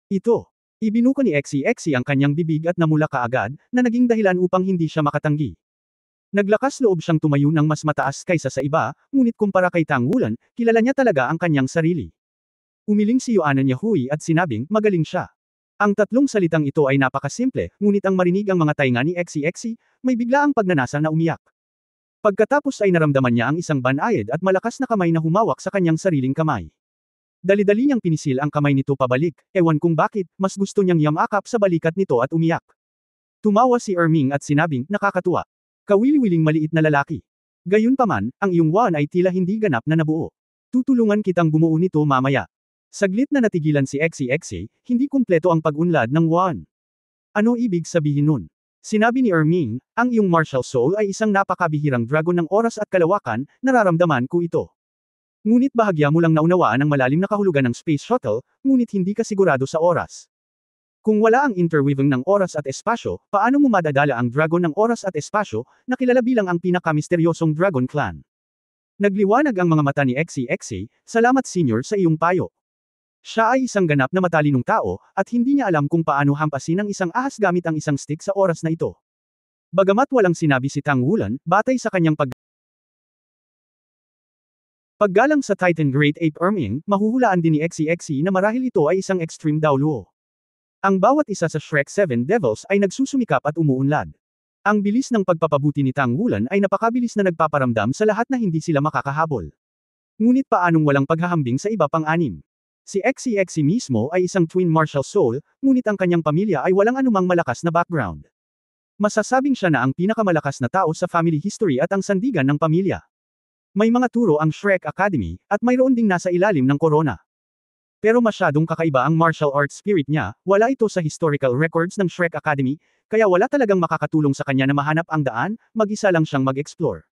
S1: Ito. Ibinuka ni XCXC ang kanyang bibig at namula kaagad, na naging dahilan upang hindi siya makatanggi. Naglakas loob siyang tumayo ng mas mataas kaysa sa iba, ngunit kumpara kay Tang Wulan, kilala niya talaga ang kanyang sarili. Umiling si Yuan Enyahui at sinabing, "Magaling siya." Ang tatlong salitang ito ay napakasimple, ngunit ang marinig ang mga tainga ni XCXC, may biglaang pagnanasa na umiyak. Pagkatapos ay naramdaman niya ang isang banayad at malakas na kamay na humawak sa kanyang sariling kamay. Dali-dali niyang pinisil ang kamay nito pabalik, ewan kung bakit, mas gusto niyang yamakap sa balikat nito at umiyak. Tumawa si Erming at sinabing, "Nakakatuwa. Kawili-wiling maliit na lalaki. Gayunpaman, ang iyong Wan ay tila hindi ganap na nabuo. Tutulungan kitang bumuo nito mamaya." Saglit na natigilan si XCXC, hindi kumpleto ang pag-unlad ng Wan. Ano ibig sabihin nun? Sinabi ni Erming, "Ang iyong martial soul ay isang napakabihirang dragon ng oras at kalawakan, nararamdaman ko ito. Ngunit bahagya mo lang naunawaan ang malalim na kahulugan ng space shuttle, ngunit hindi ka sigurado sa oras. Kung wala ang interweaving ng oras at espasyo, paano mo madadala ang dragon ng oras at espasyo, na kilala bilang ang pinakamisteryosong dragon clan?" Nagliwanag ang mga mata ni XCXC, "Salamat Senior sa iyong payo. Siya ay isang ganap na matalinong tao, at hindi niya alam kung paano hampasin ang isang ahas gamit ang isang stick sa oras na ito." Bagamat walang sinabi si Tang Wulan, batay sa kanyang paggalang sa Titan Great Ape Erming, mahuhulaan din ni XCXC na marahil ito ay isang extreme Daoluo. Ang bawat isa sa Shrek 7 Devils ay nagsusumikap at umuunlad. Ang bilis ng pagpapabuti ni Tang Wulan ay napakabilis na nagpaparamdam sa lahat na hindi sila makakahabol. Ngunit paanong walang paghahambing sa iba pang anim? Si XCXC mismo ay isang twin martial soul, ngunit ang kanyang pamilya ay walang anumang malakas na background. Masasabing siya na ang pinakamalakas na tao sa family history at ang sandigan ng pamilya. May mga turo ang Shrek Academy, at mayroon ding nasa ilalim ng korona. Pero masyadong kakaiba ang martial arts spirit niya, wala ito sa historical records ng Shrek Academy, kaya wala talagang makakatulong sa kanya na mahanap ang daan, mag-isa lang siyang mag-explore.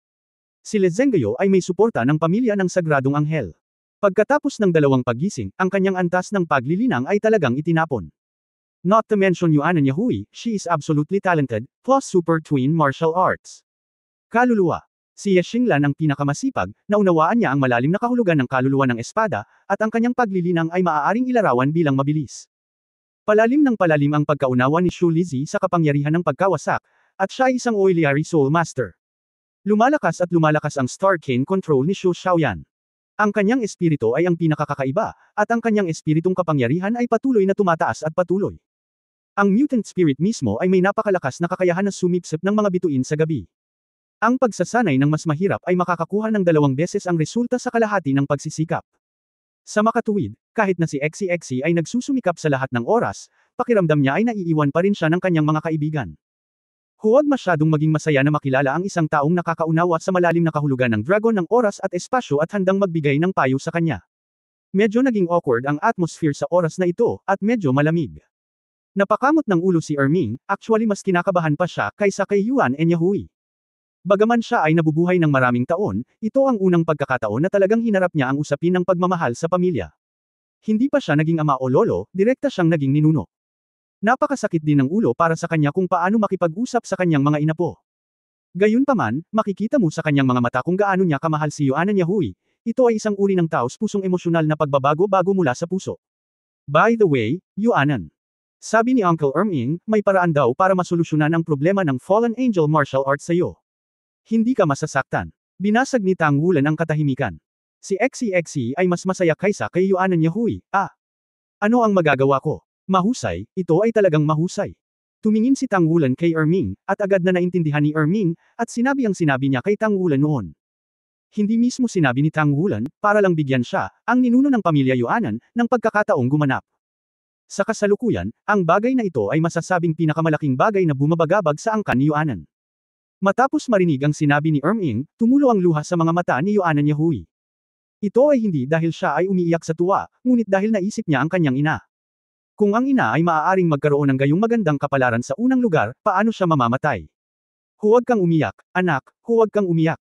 S1: Si Lezengyo ay may suporta ng pamilya ng Sagradong Anghel. Pagkatapos ng dalawang paggising, ang kanyang antas ng paglilinang ay talagang itinapon. Not to mention Yuana Yahui, she is absolutely talented, plus super twin martial arts. Kaluluwa. Si Yexinglan ang pinakamasipag, naunawaan niya ang malalim na kahulugan ng kaluluwa ng espada, at ang kanyang paglilinang ay maaaring ilarawan bilang mabilis. Palalim ng palalim ang pagkaunawa ni Shu Lizzie sa kapangyarihan ng pagkawasak, at siya ay isang Oiliari Soul Master. Lumalakas at lumalakas ang Star Cane Control ni Shu Xiaoyan. Ang kanyang espiritu ay ang pinakakakaiba, at ang kanyang espiritong kapangyarihan ay patuloy na tumataas at patuloy. Ang mutant spirit mismo ay may napakalakas na kakayahan na sumipsip ng mga bituin sa gabi. Ang pagsasanay ng mas mahirap ay makakakuha ng 2 beses ang resulta sa kalahati ng pagsisikap. Sa makatuwid, kahit na si XCXC ay nagsusumikap sa lahat ng oras, pakiramdam niya ay naiiwan pa rin siya ng kanyang mga kaibigan. Huwag masyadong maging masaya na makilala ang isang taong nakakaunawa sa malalim na kahulugan ng dragon ng oras at espasyo at handang magbigay ng payo sa kanya. Medyo naging awkward ang atmosphere sa oras na ito, at medyo malamig. Napakamot ng ulo si Erming, actually mas kinakabahan pa siya kaysa kay Yuan Yahui. Bagaman siya ay nabubuhay ng maraming taon, ito ang unang pagkakataon na talagang hinarap niya ang usapin ng pagmamahal sa pamilya. Hindi pa siya naging ama o lolo, direkta siyang naging ninuno. Napakasakit din ng ulo para sa kanya kung paano makipag-usap sa kanyang mga inapo. Gayunpaman, makikita mo sa kanyang mga mata kung gaano niya kamahal si Yuan Yahui, ito ay isang uri ng taos-pusong emosyonal na pagbabago mula sa puso. By the way, Yuanan. Sabi ni Uncle Erming, may paraan daw para masolusyonan ang problema ng Fallen Angel martial arts sa iyo. Hindi ka masasaktan. Binasag ni Tang Wulan ang katahimikan. Si XCXC ay mas masaya kaysa kay Yuan Yahui. Ano ang magagawa ko? Mahusay, ito ay talagang mahusay. Tumingin si Tang Wulan kay Erming, at agad na naintindihan ni Erming, at sinabi ang sinabi niya kay Tang Wulan noon. Hindi mismo sinabi ni Tang Wulan, para lang bigyan siya, ang ninuno ng pamilya Yuanan, ng pagkakataong gumanap. Sa kasalukuyan, ang bagay na ito ay masasabing pinakamalaking bagay na bumabagabag sa angkan ni Yuanan. Matapos marinig ang sinabi ni Erming, tumulo ang luha sa mga mata ni Yuan Yahui. Ito ay hindi dahil siya ay umiiyak sa tuwa, ngunit dahil naisip niya ang kanyang ina. Kung ang ina ay maaaring magkaroon ng gayong magandang kapalaran sa unang lugar, paano siya mamamatay? Huwag kang umiyak, anak, huwag kang umiyak.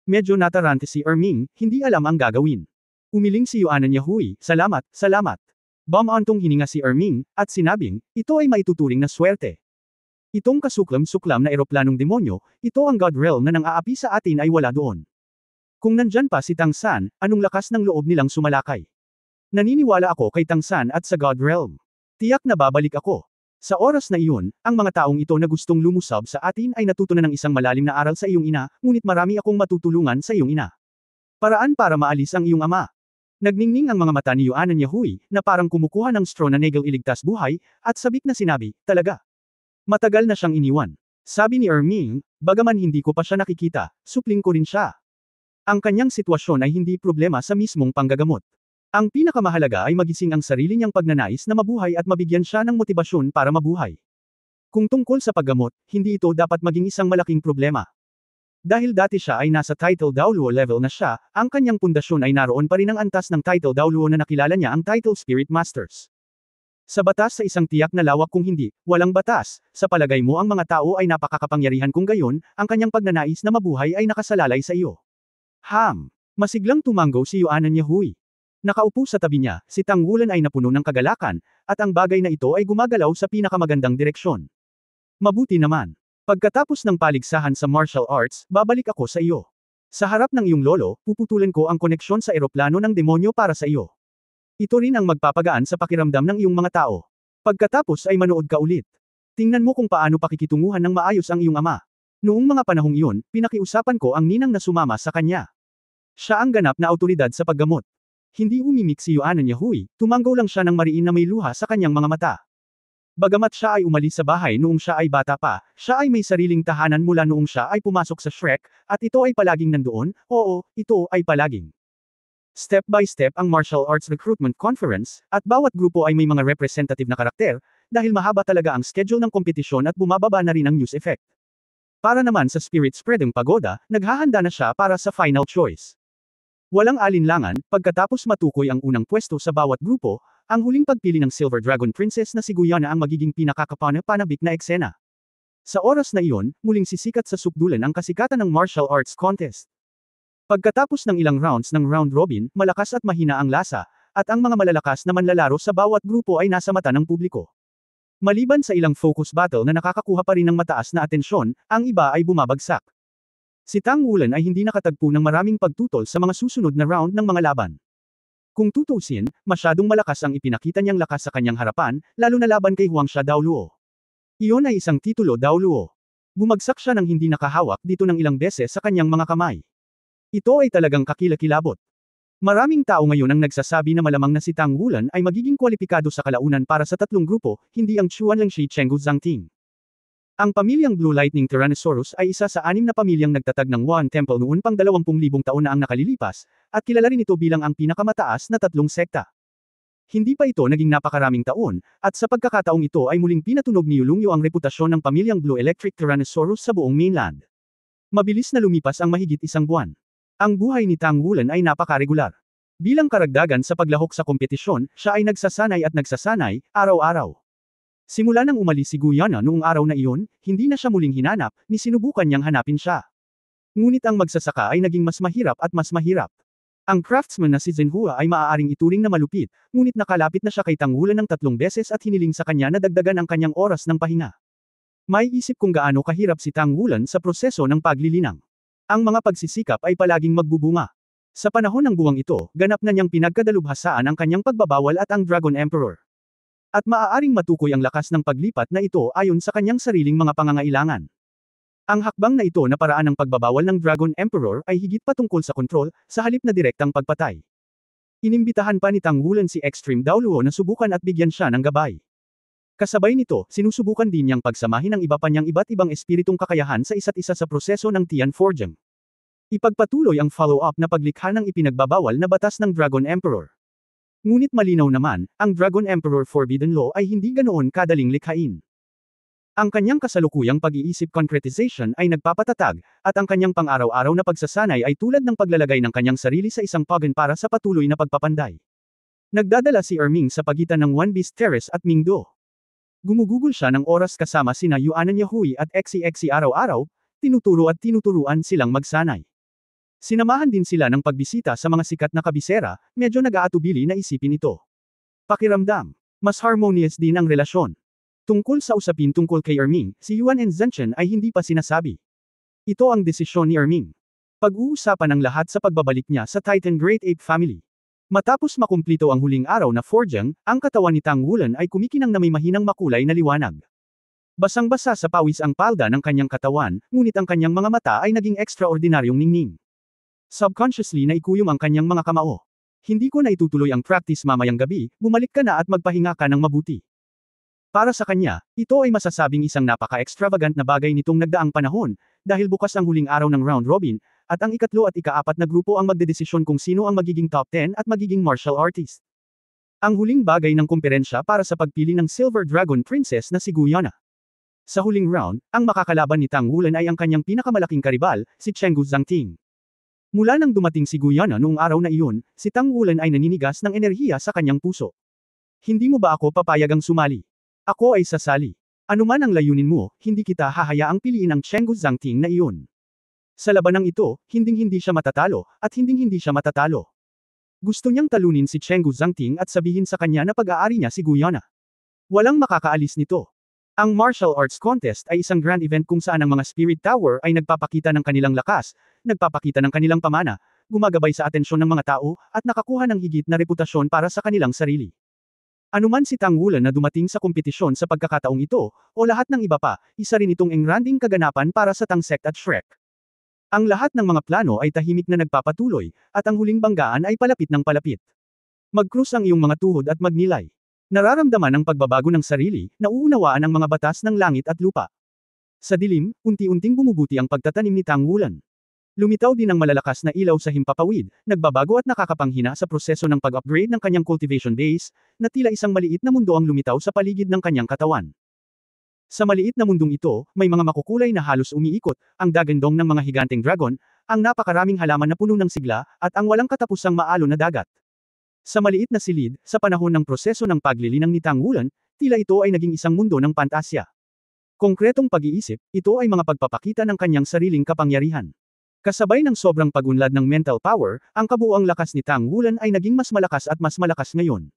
S1: Medyo natarante si Erming, hindi alam ang gagawin. Umiling si Yuan Yahui, salamat, salamat. Bumantong hininga si Erming, at sinabing, ito ay maituturing na swerte. Itong kasuklam-suklam na eroplanong demonyo, ito ang God Realm na nang aapi sa atin ay wala doon. Kung nandyan pa si Tang San, anong lakas ng loob nilang sumalakay? Naniniwala ako kay Tang San at sa God Realm. Tiyak na babalik ako. Sa oras na iyon, ang mga taong ito na gustong lumusab sa atin ay natutunan ng isang malalim na aral sa iyong ina, ngunit marami akong matutulungan sa iyong ina. Paraan para maalis ang iyong ama. Nagningning ang mga mata ni Yuan Yahui, na parang kumukuha ng straw na negel iligtas buhay, at sabik na sinabi, talaga. Matagal na siyang iniwan. Sabi ni Erming, bagaman hindi ko pa siya nakikita, supling ko rin siya. Ang kanyang sitwasyon ay hindi problema sa mismong panggagamot. Ang pinakamahalaga ay magising ang sarili niyang pagnanais na mabuhay at mabigyan siya ng motibasyon para mabuhay. Kung tungkol sa paggamot, hindi ito dapat maging isang malaking problema. Dahil dati siya ay nasa Title Daoluo level na siya, ang kanyang pundasyon ay naroon pa rin ang antas ng Title Daoluo na nakilala niya ang Title Spirit Masters. Sa batas sa isang tiyak na lawak kung hindi, walang batas, sa palagay mo ang mga tao ay napakakapangyarihan kung gayon, ang kanyang pagnanais na mabuhay ay nakasalalay sa iyo. Masiglang tumanggo si Yuan Yahui. Nakaupo sa tabi niya, si Tang Wulan ay napuno ng kagalakan, at ang bagay na ito ay gumagalaw sa pinakamagandang direksyon. Mabuti naman. Pagkatapos ng paligsahan sa martial arts, babalik ako sa iyo. Sa harap ng iyong lolo, puputulan ko ang koneksyon sa eroplano ng demonyo para sa iyo. Ito rin ang magpapagaan sa pakiramdam ng iyong mga tao. Pagkatapos ay manood ka ulit. Tingnan mo kung paano pakikitunguhan ng maayos ang iyong ama. Noong mga panahong iyon, pinakiusapan ko ang ninang na sumama sa kanya. Siya ang ganap na awtoridad sa paggamot. Hindi umimik si Yuan Yahui, tumanggaw lang siya ng mariin na may luha sa kanyang mga mata. Bagamat siya ay umalis sa bahay noong siya ay bata pa, siya ay may sariling tahanan mula noong siya ay pumasok sa Shrek, at ito ay palaging nandoon, oo, ito ay palaging. Step by step ang Martial Arts Recruitment Conference, at bawat grupo ay may mga representative na karakter, dahil mahaba talaga ang schedule ng kompetisyon at bumababa na rin ang news effect. Para naman sa Spirit Spreading Pagoda, naghahanda na siya para sa final choice. Walang alinlangan, pagkatapos matukoy ang unang pwesto sa bawat grupo, ang huling pagpili ng Silver Dragon Princess na si Guyana ang magiging pinakakapanabik na eksena. Sa oras na iyon, muling sisikat sa sukdulan ang kasikatan ng martial arts contest. Pagkatapos ng ilang rounds ng round robin, malakas at mahina ang lasa, at ang mga malalakas na manlalaro sa bawat grupo ay nasa mata ng publiko. Maliban sa ilang focus battle na nakakakuha pa rin ng mataas na atensyon, ang iba ay bumabagsak. Si Tang Wulan ay hindi nakatagpo ng maraming pagtutol sa mga susunod na round ng mga laban. Kung tutuusin, masyadong malakas ang ipinakita niyang lakas sa kanyang harapan, lalo na laban kay Huangsha Daoluo. Iyon ay isang titulo Daoluo. Bumagsak siya ng hindi nakahawak dito ng ilang beses sa kanyang mga kamay. Ito ay talagang kakilakilabot. Maraming tao ngayon ang nagsasabi na malamang na si Tang Wulan ay magiging kwalipikado sa kalaunan para sa tatlong grupo, hindi ang Chuanlingshi Chenggu Zhangting. Ang pamilyang Blue Lightning Tyrannosaurus ay isa sa 6 na pamilyang nagtatag ng Wan Temple noon pang 20,000 taon na ang nakalilipas, at kilala rin ito bilang ang pinakamataas na tatlong sekta. Hindi pa ito naging napakaraming taon, at sa pagkakataong ito ay muling pinatunog ni Yulungyo ang reputasyon ng pamilyang Blue Electric Tyrannosaurus sa buong mainland. Mabilis na lumipas ang mahigit isang buwan. Ang buhay ni Tang Wulan ay napakaregular. Bilang karagdagan sa paglahok sa kompetisyon, siya ay nagsasanay, araw-araw. Simula nang umalis si Guyana noong araw na iyon, hindi na siya muling hinanap, ni sinubukan niyang hanapin siya. Ngunit ang magsasaka ay naging mas mahirap at mas mahirap. Ang craftsman na si Zhenhua ay maaaring ituring na malupit, ngunit nakalapit na siya kay Tang Wulan ng 3 beses at hiniling sa kanya na dagdagan ang kanyang oras ng pahinga. May isip kung gaano kahirap si Tang Wulan sa proseso ng paglilinang. Ang mga pagsisikap ay palaging magbubunga. Sa panahon ng buwang ito, ganap na niyang pinagkadalubhasaan ang kanyang pagbabawal at ang Dragon Emperor. At maaaring matukoy ang lakas ng paglipat na ito ayon sa kanyang sariling mga pangangailangan. Ang hakbang na ito na paraan ng pagbabawal ng Dragon Emperor ay higit pa tungkol sa kontrol, sa halip na direktang pagpatay. Inimbitahan pa ni Tang Wulan si Extreme Daoluo na subukan at bigyan siya ng gabay. Kasabay nito, sinusubukan din niyang pagsamahin ang iba pa niyang iba't ibang espiritong kakayahan sa isa't isa sa proseso ng Tian Forging. Ipagpatuloy ang follow-up na paglikha ng ipinagbabawal na batas ng Dragon Emperor. Ngunit malinaw naman, ang Dragon Emperor Forbidden Law ay hindi ganoon kadaling likhain. Ang kanyang kasalukuyang pag-iisip concretization ay nagpapatatag, at ang kanyang pang-araw-araw na pagsasanay ay tulad ng paglalagay ng kanyang sarili sa isang pagan para sa patuloy na pagpapanday. Nagdadala si Erming sa pagitan ng One Beast Terrace at Mingdo. Gumugugol siya ng oras kasama sina Yuanan Yahui at Xi araw-araw, tinuturo at tinuturuan silang magsanay. Sinamahan din sila ng pagbisita sa mga sikat na kabisera, medyo nag-aatubili na isipin ito. Pakiramdam, mas harmonious din ang relasyon. Tungkol sa usapin tungkol kay Erming, si Yuan and Zhenchen ay hindi pa sinasabi. Ito ang desisyon ni Erming. Pag-uusapan ang lahat sa pagbabalik niya sa Titan Great Ape Family. Matapos makumplito ang huling araw na forging, ang katawan ni Tang Wulan ay kumikinang na may mahinang makulay na liwanag. Basang-basa sa pawis ang palda ng kanyang katawan, ngunit ang kanyang mga mata ay naging ekstraordinaryong ningning. Subconsciously na ikuyom ang kanyang mga kamao. Hindi ko na itutuloy ang practice mamayang gabi, bumalik ka na at magpahinga ka ng mabuti. Para sa kanya, ito ay masasabing isang napaka-extravagant na bagay nitong nagdaang panahon, dahil bukas ang huling araw ng round robin, at ang ikatlo at ika-4 na grupo ang magdedesisyon kung sino ang magiging top 10 at magiging martial artist. Ang huling bagay ng kumperensya para sa pagpili ng Silver Dragon Princess na si Guyana. Sa huling round, ang makakalaban ni Tang Wulan ay ang kanyang pinakamalaking karibal, si Chenggu Zhangting. Mula nang dumating si Guyana noong araw na iyon, si Tang Wulan ay naninigas ng enerhiya sa kanyang puso. Hindi mo ba ako papayagang sumali? Ako ay sasali. Anuman ang layunin mo, hindi kita hahayaang piliin ang Chenggu Zhangting na iyon. Sa labanang ito, hinding-hindi siya matatalo, at hinding-hindi siya matatalo. Gusto niyang talunin si Chenggu Zhangting at sabihin sa kanya na pag-aari niya si Guyana. Walang makakaalis nito. Ang martial arts contest ay isang grand event kung saan ang mga spirit tower ay nagpapakita ng kanilang lakas, nagpapakita ng kanilang pamana, gumagabay sa atensyon ng mga tao, at nakakuha ng higit na reputasyon para sa kanilang sarili. Anuman si Tang Wulan na dumating sa kompetisyon sa pagkakataong ito, o lahat ng iba pa, isa rin itong engranding kaganapan para sa Tang Sect at Shrek. Ang lahat ng mga plano ay tahimik na nagpapatuloy, at ang huling banggaan ay palapit ng palapit. Mag-cruise ang iyong mga tuhod at magnilay. Nararamdaman ang pagbabago ng sarili, nauunawaan ang mga batas ng langit at lupa. Sa dilim, unti-unting bumubuti ang pagtatanim ni Tang Wulan. Lumitaw din ang malalakas na ilaw sa himpapawid, nagbabago at nakakapanghina sa proseso ng pag-upgrade ng kanyang cultivation base, na tila isang maliit na mundo ang lumitaw sa paligid ng kanyang katawan. Sa maliit na mundong ito, may mga makukulay na halos umiikot, ang dagandong ng mga higanteng dragon, ang napakaraming halaman na puno ng sigla, at ang walang katapusang maalon na dagat. Sa maliit na silid, sa panahon ng proseso ng paglilinang ni Tang Wulan, tila ito ay naging isang mundo ng pantasya. Konkretong pag-iisip, ito ay mga pagpapakita ng kanyang sariling kapangyarihan. Kasabay ng sobrang pagunlad ng mental power, ang kabuuang lakas ni Tang Wulan ay naging mas malakas at mas malakas ngayon.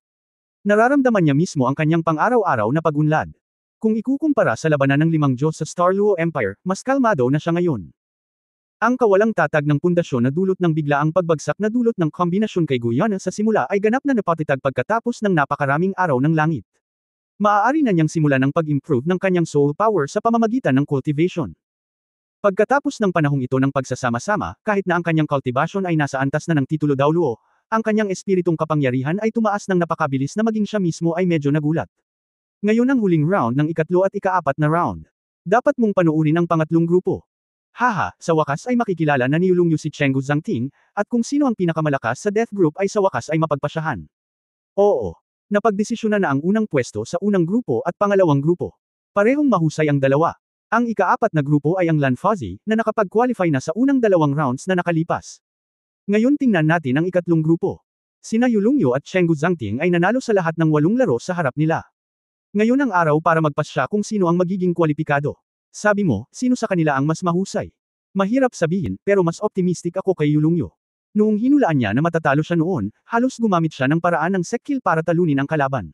S1: Nararamdaman niya mismo ang kanyang pang-araw-araw na pagunlad. Kung ikukumpara sa labanan ng limang Diyos sa Starluo Empire, mas kalmado na siya ngayon. Ang kawalang tatag ng pundasyon na dulot ng biglaang pagbagsak na dulot ng kombinasyon kay Guyana sa simula ay ganap na napatitag pagkatapos ng napakaraming araw ng langit. Maaari na niyang simulan ang pag-improve ng kanyang soul power sa pamamagitan ng cultivation. Pagkatapos ng panahong ito ng pagsasama-sama, kahit na ang kanyang cultivation ay nasa antas na ng titulo Daoluo, ang kanyang espiritong kapangyarihan ay tumaas ng napakabilis na maging siya mismo ay medyo nagulat. Ngayon ang huling round ng ikatlo at ikaapat na round. Dapat mong panuurin ang pangatlong grupo. Haha, sa wakas ay makikilala na niyulungyo si Chenggu Zhangting, at kung sino ang pinakamalakas sa death group ay sa wakas ay mapagpasyahan. Oo. Napagdesisyonan na ang unang pwesto sa unang grupo at pangalawang grupo. Parehong mahusay ang dalawa. Ang ikaapat na grupo ay ang Lan Fuzzy, na nakapag-qualify na sa unang dalawang rounds na nakalipas. Ngayon tingnan natin ang ikatlong grupo. Sina Yulungyo at Chenggu Zhangting ay nanalo sa lahat ng 8 laro sa harap nila. Ngayon ang araw para magpasya kung sino ang magiging kwalipikado. Sabi mo, sino sa kanila ang mas mahusay? Mahirap sabihin, pero mas optimistic ako kay Yulungyo. Noong hinulaan niya na matatalo siya noon, halos gumamit siya ng paraan ng sekil para talunin ang kalaban.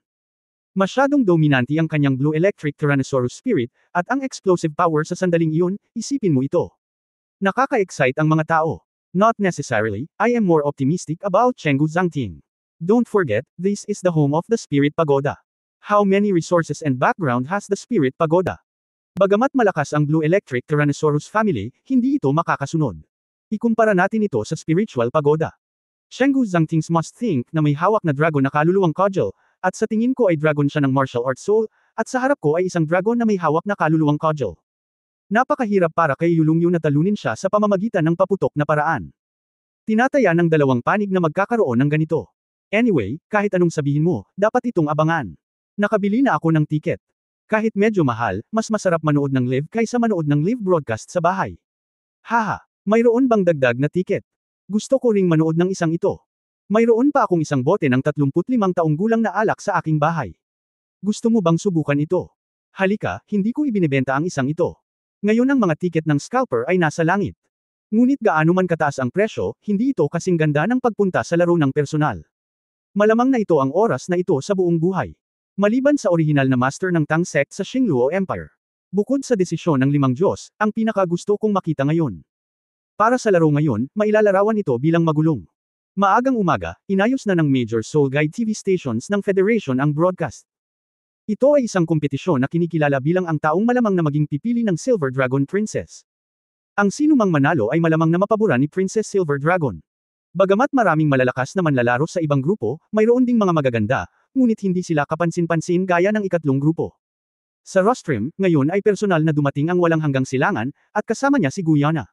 S1: Masyadong dominante ang kanyang Blue Electric Tyrannosaurus Spirit, at ang explosive power sa sandaling iyon, isipin mo ito. Nakaka-excite ang mga tao. Not necessarily, I am more optimistic about Chenggu Zhangting. Don't forget, this is the home of the Spirit Pagoda. How many resources and background has the Spirit Pagoda? Bagamat malakas ang Blue Electric Tyrannosaurus family, hindi ito makakasunod. Ikumpara natin ito sa Spiritual Pagoda. Chenggu Zhangting's must think na may hawak na dragon na kaluluwang cudgel, at sa tingin ko ay dragon siya ng martial arts soul, at sa harap ko ay isang dragon na may hawak na kaluluwang cudgel. Napakahirap para kay Yulungyo na talunin siya sa pamamagitan ng paputok na paraan. Tinataya ng dalawang panig na magkakaroon ng ganito. Anyway, kahit anong sabihin mo, dapat itong abangan. Nakabili na ako ng tiket. Kahit medyo mahal, mas masarap manood ng live kaysa manood ng live broadcast sa bahay. Haha, mayroon bang dagdag na tiket? Gusto ko ring manood ng isang ito. Mayroon pa akong isang bote ng 35 taong gulang na alak sa aking bahay. Gusto mo bang subukan ito? Halika, hindi ko ibinebenta ang isang ito. Ngayon ang mga tiket ng scalper ay nasa langit. Ngunit gaano man kataas ang presyo, hindi ito kasing ganda ng pagpunta sa laro ng personal. Malamang na ito ang oras na ito sa buong buhay. Maliban sa orihinal na master ng Tang sect sa Xingluo Empire. Bukod sa desisyon ng limang Diyos, ang pinakagusto kong makita ngayon. Para sa laro ngayon, mailalarawan ito bilang magulong. Maagang umaga, inayos na ng major Soul Guide TV stations ng Federation ang broadcast. Ito ay isang kompetisyon na kinikilala bilang ang taong malamang na maging pipili ng Silver Dragon Princess. Ang sinumang manalo ay malamang na mapaboran ni Princess Silver Dragon. Bagamat maraming malalakas na manlalaro sa ibang grupo, mayroon ding mga magaganda, ngunit hindi sila kapansin-pansin gaya ng ikatlong grupo. Sa rostrum, ngayon ay personal na dumating ang walang hanggang silangan, at kasama niya si Guyana.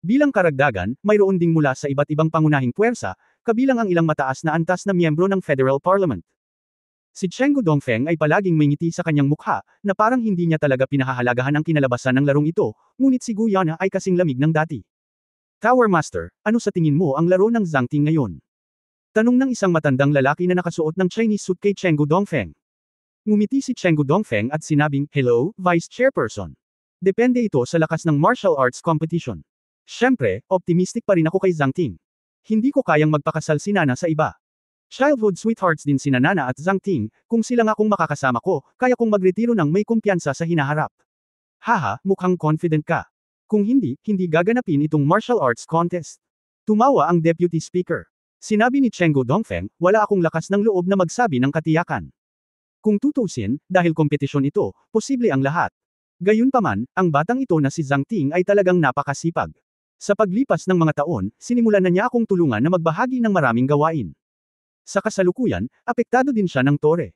S1: Bilang karagdagan, mayroon ding mula sa iba't ibang pangunahing puwersa, kabilang ang ilang mataas na antas na miyembro ng Federal Parliament. Si Chenggu Dongfeng ay palaging may ngiti sa kanyang mukha, na parang hindi niya talaga pinahahalagahan ang kinalabasan ng larong ito, ngunit si Guyana ay kasing lamig ng dati. Tower Master, ano sa tingin mo ang laro ng Zhangting ngayon? Tanong ng isang matandang lalaki na nakasuot ng Chinese suit kay Chenggu Dongfeng. Ngumiti si Chenggu Dongfeng at sinabing, "Hello, Vice Chairperson. Depende ito sa lakas ng martial arts competition. Siyempre, optimistic pa rin ako kay Zhangting. Hindi ko kayang magpakasal si Nana sa iba. Childhood sweethearts din sina Nana at Zhangting, kung sila nga kung makakasama ko, kaya kong magretiro ng may kumpiyansa sa hinaharap." Haha, mukhang confident ka. Kung hindi, hindi gaganapin itong martial arts contest. Tumawa ang deputy speaker. Sinabi ni Chenggu Dongfeng, wala akong lakas ng loob na magsabi ng katiyakan. Kung tutusin, dahil kompetisyon ito, posible ang lahat. Gayunpaman, ang batang ito na si Zhangting ay talagang napakasipag. Sa paglipas ng mga taon, sinimulan na niya akong tulungan na magbahagi ng maraming gawain. Sa kasalukuyan, apektado din siya ng tore.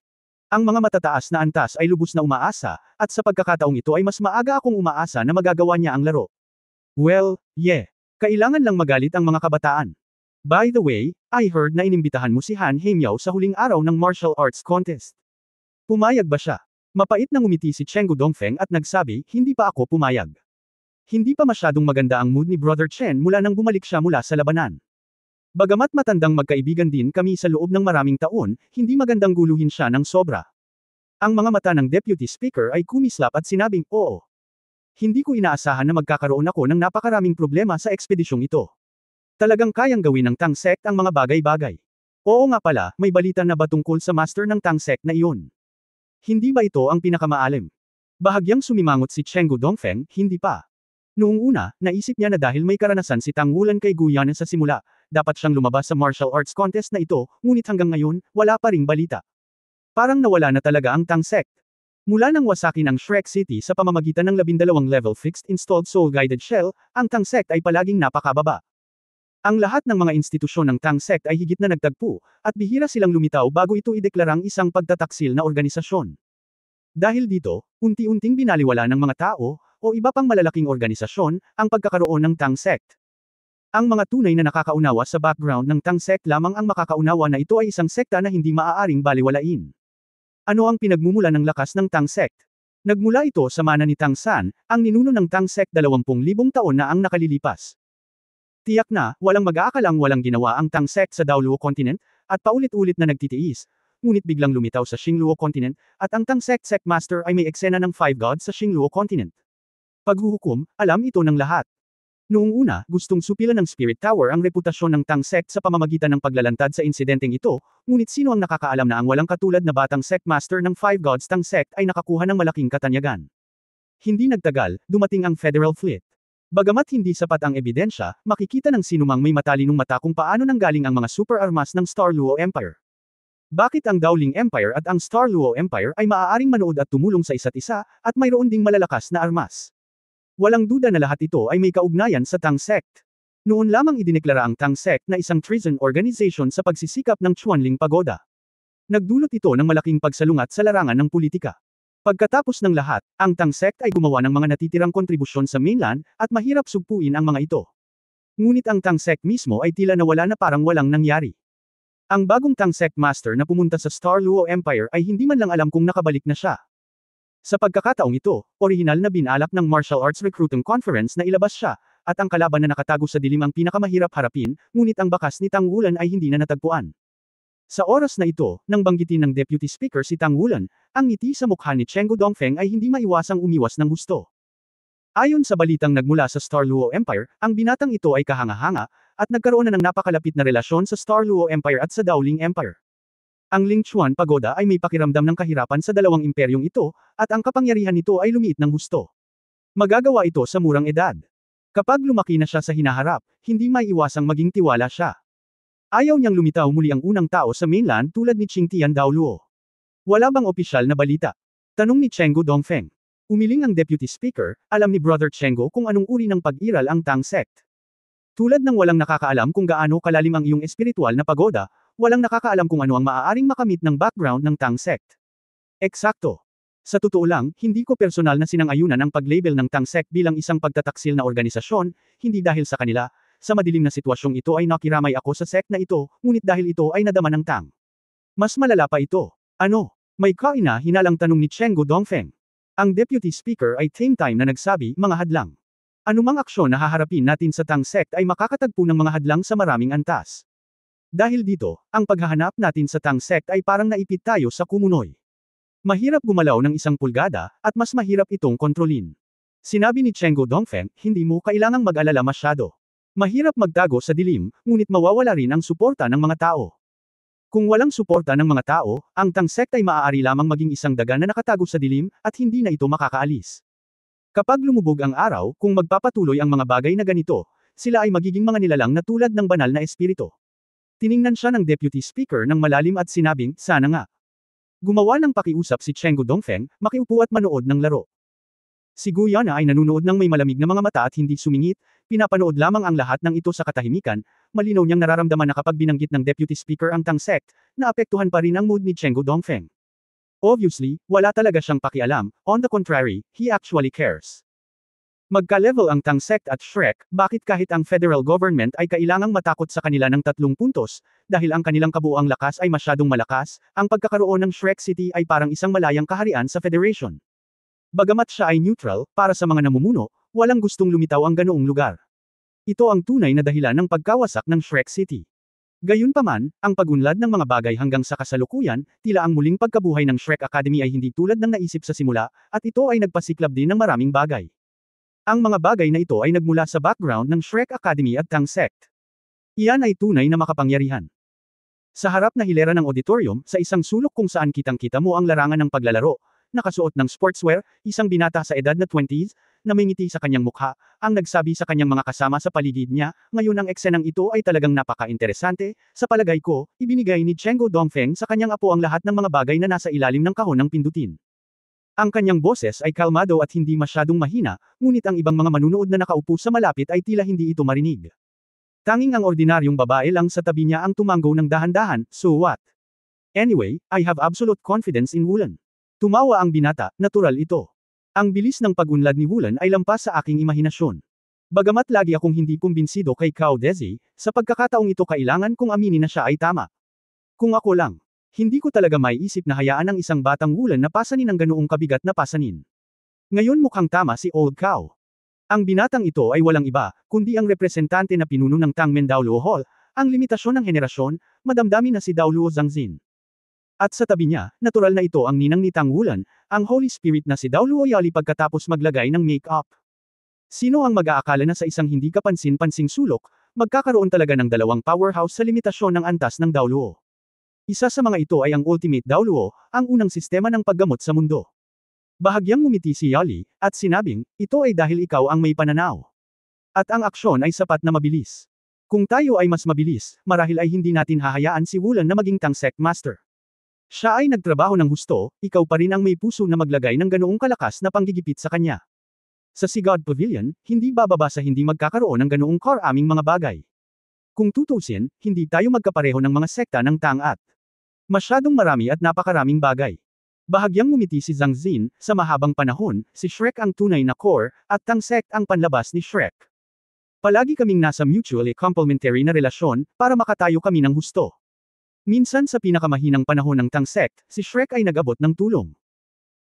S1: Ang mga matataas na antas ay lubos na umaasa, at sa pagkakataong ito ay mas maaga akong umaasa na magagawa niya ang laro. Well, yeah. Kailangan lang magalit ang mga kabataan. By the way, I heard na inimbitahan mo si Han Heimyao sa huling araw ng martial arts contest. Pumayag ba siya? Mapait na ngumiti si Chenggu Dongfeng at nagsabi, hindi pa ako pumayag. Hindi pa masyadong maganda ang mood ni Brother Chen mula nang bumalik siya mula sa labanan. Bagamat matandang magkaibigan din kami sa loob ng maraming taon, hindi magandang guluhin siya ng sobra. Ang mga mata ng Deputy Speaker ay kumislap at sinabing, oo. Hindi ko inaasahan na magkakaroon ako ng napakaraming problema sa ekspedisyong ito. Talagang kayang gawin ng Tang Sect ang mga bagay-bagay. Oo nga pala, may balita na ba tungkol sa master ng Tang Sect na iyon? Hindi ba ito ang pinakamaalim? Bahagyang sumimangot si Chenggu Dongfeng, hindi pa. Noong una, naisip niya na dahil may karanasan si Tang Wulan kay Guyan sa simula, dapat siyang lumabas sa martial arts contest na ito, ngunit hanggang ngayon, wala pa ring balita. Parang nawala na talaga ang Tang Sect. Mula nang wasakin ang Shrek City sa pamamagitan ng 12 level fixed installed soul guided shell, ang Tang Sect ay palaging napakababa. Ang lahat ng mga institusyon ng Tang Sect ay higit na nagtagpo, at bihira silang lumitaw bago ito ideklarang isang pagtataksil na organisasyon. Dahil dito, unti-unting binaliwala ng mga tao, o iba pang malalaking organisasyon, ang pagkakaroon ng Tang Sect. Ang mga tunay na nakakaunawa sa background ng Tang Sect lamang ang makakaunawa na ito ay isang sekta na hindi maaaring baliwalain. Ano ang pinagmumula ng lakas ng Tang Sect? Nagmula ito sa mana ni Tang San, ang ninuno ng Tang Sect 20,000 taon na ang nakalilipas. Tiyak na, walang mag-aakalang walang ginawa ang Tang Sect sa Daoluo Continent, at paulit-ulit na nagtitiis, ngunit biglang lumitaw sa Xingluo Continent, at ang Tang Sect Sectmaster ay may eksena ng 5 gods sa Xingluo Continent. Paghuhukom, alam ito ng lahat. Noong una, gustong supilan ng Spirit Tower ang reputasyon ng Tang Sect sa pamamagitan ng paglalantad sa insidenteng ito, ngunit sino ang nakakaalam na ang walang katulad na batang Sectmaster ng 5 gods Tang Sect ay nakakuha ng malaking katanyagan. Hindi nagtagal, dumating ang Federal Fleet. Bagamat hindi sapat ang ebidensya, makikita ng sinumang may matalinong mata kung paano nanggaling ang mga super armas ng Star Luo Empire. Bakit ang Dowling Empire at ang Star Luo Empire ay maaaring manood at tumulong sa isa't isa, at mayroon ding malalakas na armas? Walang duda na lahat ito ay may kaugnayan sa Tang Sect. Noon lamang idineklara ang Tang Sect na isang treason organization sa pagsisikap ng Chuanling Pagoda. Nagdulot ito ng malaking pagsalungat sa larangan ng politika. Pagkatapos ng lahat, ang Tang Sect ay gumawa ng mga natitirang kontribusyon sa mainland, at mahirap sugpuin ang mga ito. Ngunit ang Tang Sect mismo ay tila nawala na parang walang nangyari. Ang bagong Tang Sect Master na pumunta sa Star Luo Empire ay hindi man lang alam kung nakabalik na siya. Sa pagkakataong ito, orihinal na binalak ng Martial Arts Recruiting Conference na ilabas siya, at ang kalaban na nakatago sa dilim ang pinakamahirap harapin, ngunit ang bakas ni Tang Wulan ay hindi na natagpuan. Sa oras na ito, nang banggitin ng Deputy Speaker si Tang Wulan, ang ngiti sa mukha ni Chenggu Dongfeng ay hindi maiwasang umiwas ng husto. Ayon sa balitang nagmula sa Star Luo Empire, ang binatang ito ay kahanga-hanga, at nagkaroon na ng napakalapit na relasyon sa Star Luo Empire at sa Dowling Empire. Ang Lingchuan Pagoda ay may pakiramdam ng kahirapan sa dalawang imperyong ito, at ang kapangyarihan nito ay lumiit ng husto. Magagawa ito sa murang edad. Kapag lumaki na siya sa hinaharap, hindi maiiwasang maging tiwala siya. Ayaw niyang lumitaw muli ang unang tao sa mainland tulad ni Qingtian Daoluo. Wala bang opisyal na balita? Tanong ni Chenggu Dongfeng. Umiling ang Deputy Speaker, alam ni Brother Chenggu kung anong uri ng pag-iral ang Tang Sect. Tulad ng walang nakakaalam kung gaano kalalim ang iyong espiritual na pagoda, walang nakakaalam kung ano ang maaaring makamit ng background ng Tang Sect. Eksakto. Sa totoo lang, hindi ko personal na sinang-ayunan ang pag-label ng Tang Sect bilang isang pagtataksil na organisasyon, hindi dahil sa kanila, sa madilim na sitwasyong ito ay nakiramay ako sa sect na ito, ngunit dahil ito ay nadama ng Tang. Mas malala pa ito. Ano? May kaina-hinalang tanong ni Chenggu Dongfeng. Ang Deputy Speaker ay same time na nagsabi, mga hadlang. Anumang aksyon na haharapin natin sa Tang Sect ay makakatagpo ng mga hadlang sa maraming antas. Dahil dito, ang paghahanap natin sa Tang Sect ay parang naipit tayo sa kumunoy. Mahirap gumalaw ng 1 pulgada, at mas mahirap itong kontrolin. Sinabi ni Chenggu Dongfeng, hindi mo kailangang mag-alala masyado. Mahirap magtago sa dilim, ngunit mawawala rin ang suporta ng mga tao. Kung walang suporta ng mga tao, ang Tang Sect ay maaari lamang maging isang daga na nakatago sa dilim, at hindi na ito makakaalis. Kapag lumubog ang araw, kung magpapatuloy ang mga bagay na ganito, sila ay magiging mga nilalang na tulad ng banal na espiritu. Tiningnan siya ng Deputy Speaker ng malalim at sinabing, sana nga. Gumawa ng pakiusap si Chenggu Dongfeng, makiupo at manood ng laro. Si Guyana ay nanunood ng may malamig na mga mata at hindi sumingit, pinapanood lamang ang lahat ng ito sa katahimikan, malinaw niyang nararamdaman na kapag binanggit ng Deputy Speaker ang Tang Sect, naapektuhan pa rin ang mood ni Chenggu Dongfeng. Obviously, wala talaga siyang pakialam, on the contrary, he actually cares. Magka-level ang Tang Sect at Shrek, bakit kahit ang federal government ay kailangang matakot sa kanila ng 3 puntos, dahil ang kanilang kabuuang lakas ay masyadong malakas, ang pagkakaroon ng Shrek City ay parang isang malayang kaharian sa Federation. Bagamat siya ay neutral, para sa mga namumuno, walang gustong lumitaw ang ganoong lugar. Ito ang tunay na dahilan ng pagkawasak ng Shrek City. Gayunpaman, ang pagunlad ng mga bagay hanggang sa kasalukuyan, tila ang muling pagkabuhay ng Shrek Academy ay hindi tulad ng naisip sa simula, at ito ay nagpasiklab din ng maraming bagay. Ang mga bagay na ito ay nagmula sa background ng Shrek Academy at Tang Sect. Iyan ay tunay na makapangyarihan. Sa harap na hilera ng auditorium, sa isang sulok kung saan kitang-kita mo ang larangan ng paglalaro, nakasuot ng sportswear, isang binata sa edad na 20s, na may ngiti sa kanyang mukha, ang nagsabi sa kanyang mga kasama sa paligid niya, ngayon ang eksenang ito ay talagang napaka-interesante, sa palagay ko, ibinigay ni Chenggu Dongfeng sa kanyang apo ang lahat ng mga bagay na nasa ilalim ng kahon ng pindutin. Ang kanyang boses ay kalmado at hindi masyadong mahina, ngunit ang ibang mga manunood na nakaupo sa malapit ay tila hindi ito marinig. Tanging ang ordinaryong babae lang sa tabi niya ang tumanggo ng dahan-dahan, so what? Anyway, I have absolute confidence in Wulan. Tumawa ang binata, natural ito. Ang bilis ng pag-unlad ni Wulan ay lampas sa aking imahinasyon. Bagamat lagi akong hindi kumbinsido kay Cao Dezi, sa pagkakataong ito kailangan kong aminin na siya ay tama. Kung ako lang, hindi ko talaga maiisip na hayaan ang isang batang Wulan na pasanin ang ganoong kabigat na pasanin. Ngayon mukhang tama si Old Cow. Ang binatang ito ay walang iba, kundi ang representante na pinuno ng Tangmen Daoluo Hall, ang limitasyon ng henerasyon, madamdamin na si Daoluo Zhangzin. At sa tabi niya, natural na ito ang ninang ni Tang Wulan, ang Holy Spirit na si Daoluo Yali pagkatapos maglagay ng make-up. Sino ang mag-aakala na sa isang hindi kapansin-pansing sulok, magkakaroon talaga ng dalawang powerhouse sa limitasyon ng antas ng Daoluo. Isa sa mga ito ay ang Ultimate Daoluo, ang unang sistema ng paggamot sa mundo. Bahagyang ngumiti si Yali, at sinabing, ito ay dahil ikaw ang may pananaw. At ang aksyon ay sapat na mabilis. Kung tayo ay mas mabilis, marahil ay hindi natin hahayaan si Wulan na maging Tang Sect Master. Siya ay nagtrabaho ng husto, ikaw pa rin ang may puso na maglagay ng ganoong kalakas na panggigipit sa kanya. Sa Sigad Pavilion, hindi bababa sa hindi magkakaroon ng ganoong aming mga bagay. Kung tutusin, hindi tayo magkapareho ng mga sekta ng Tang at masyadong marami at napakaraming bagay. Bahagyang ngumiti si Zhang Xin, sa mahabang panahon, si Shrek ang tunay na core, at Tang Sect ang panlabas ni Shrek. Palagi kaming nasa mutually complementary na relasyon, para makatayo kami ng husto. Minsan sa pinakamahinang panahon ng Tang Sect, si Shrek ay nag-abot ng tulong.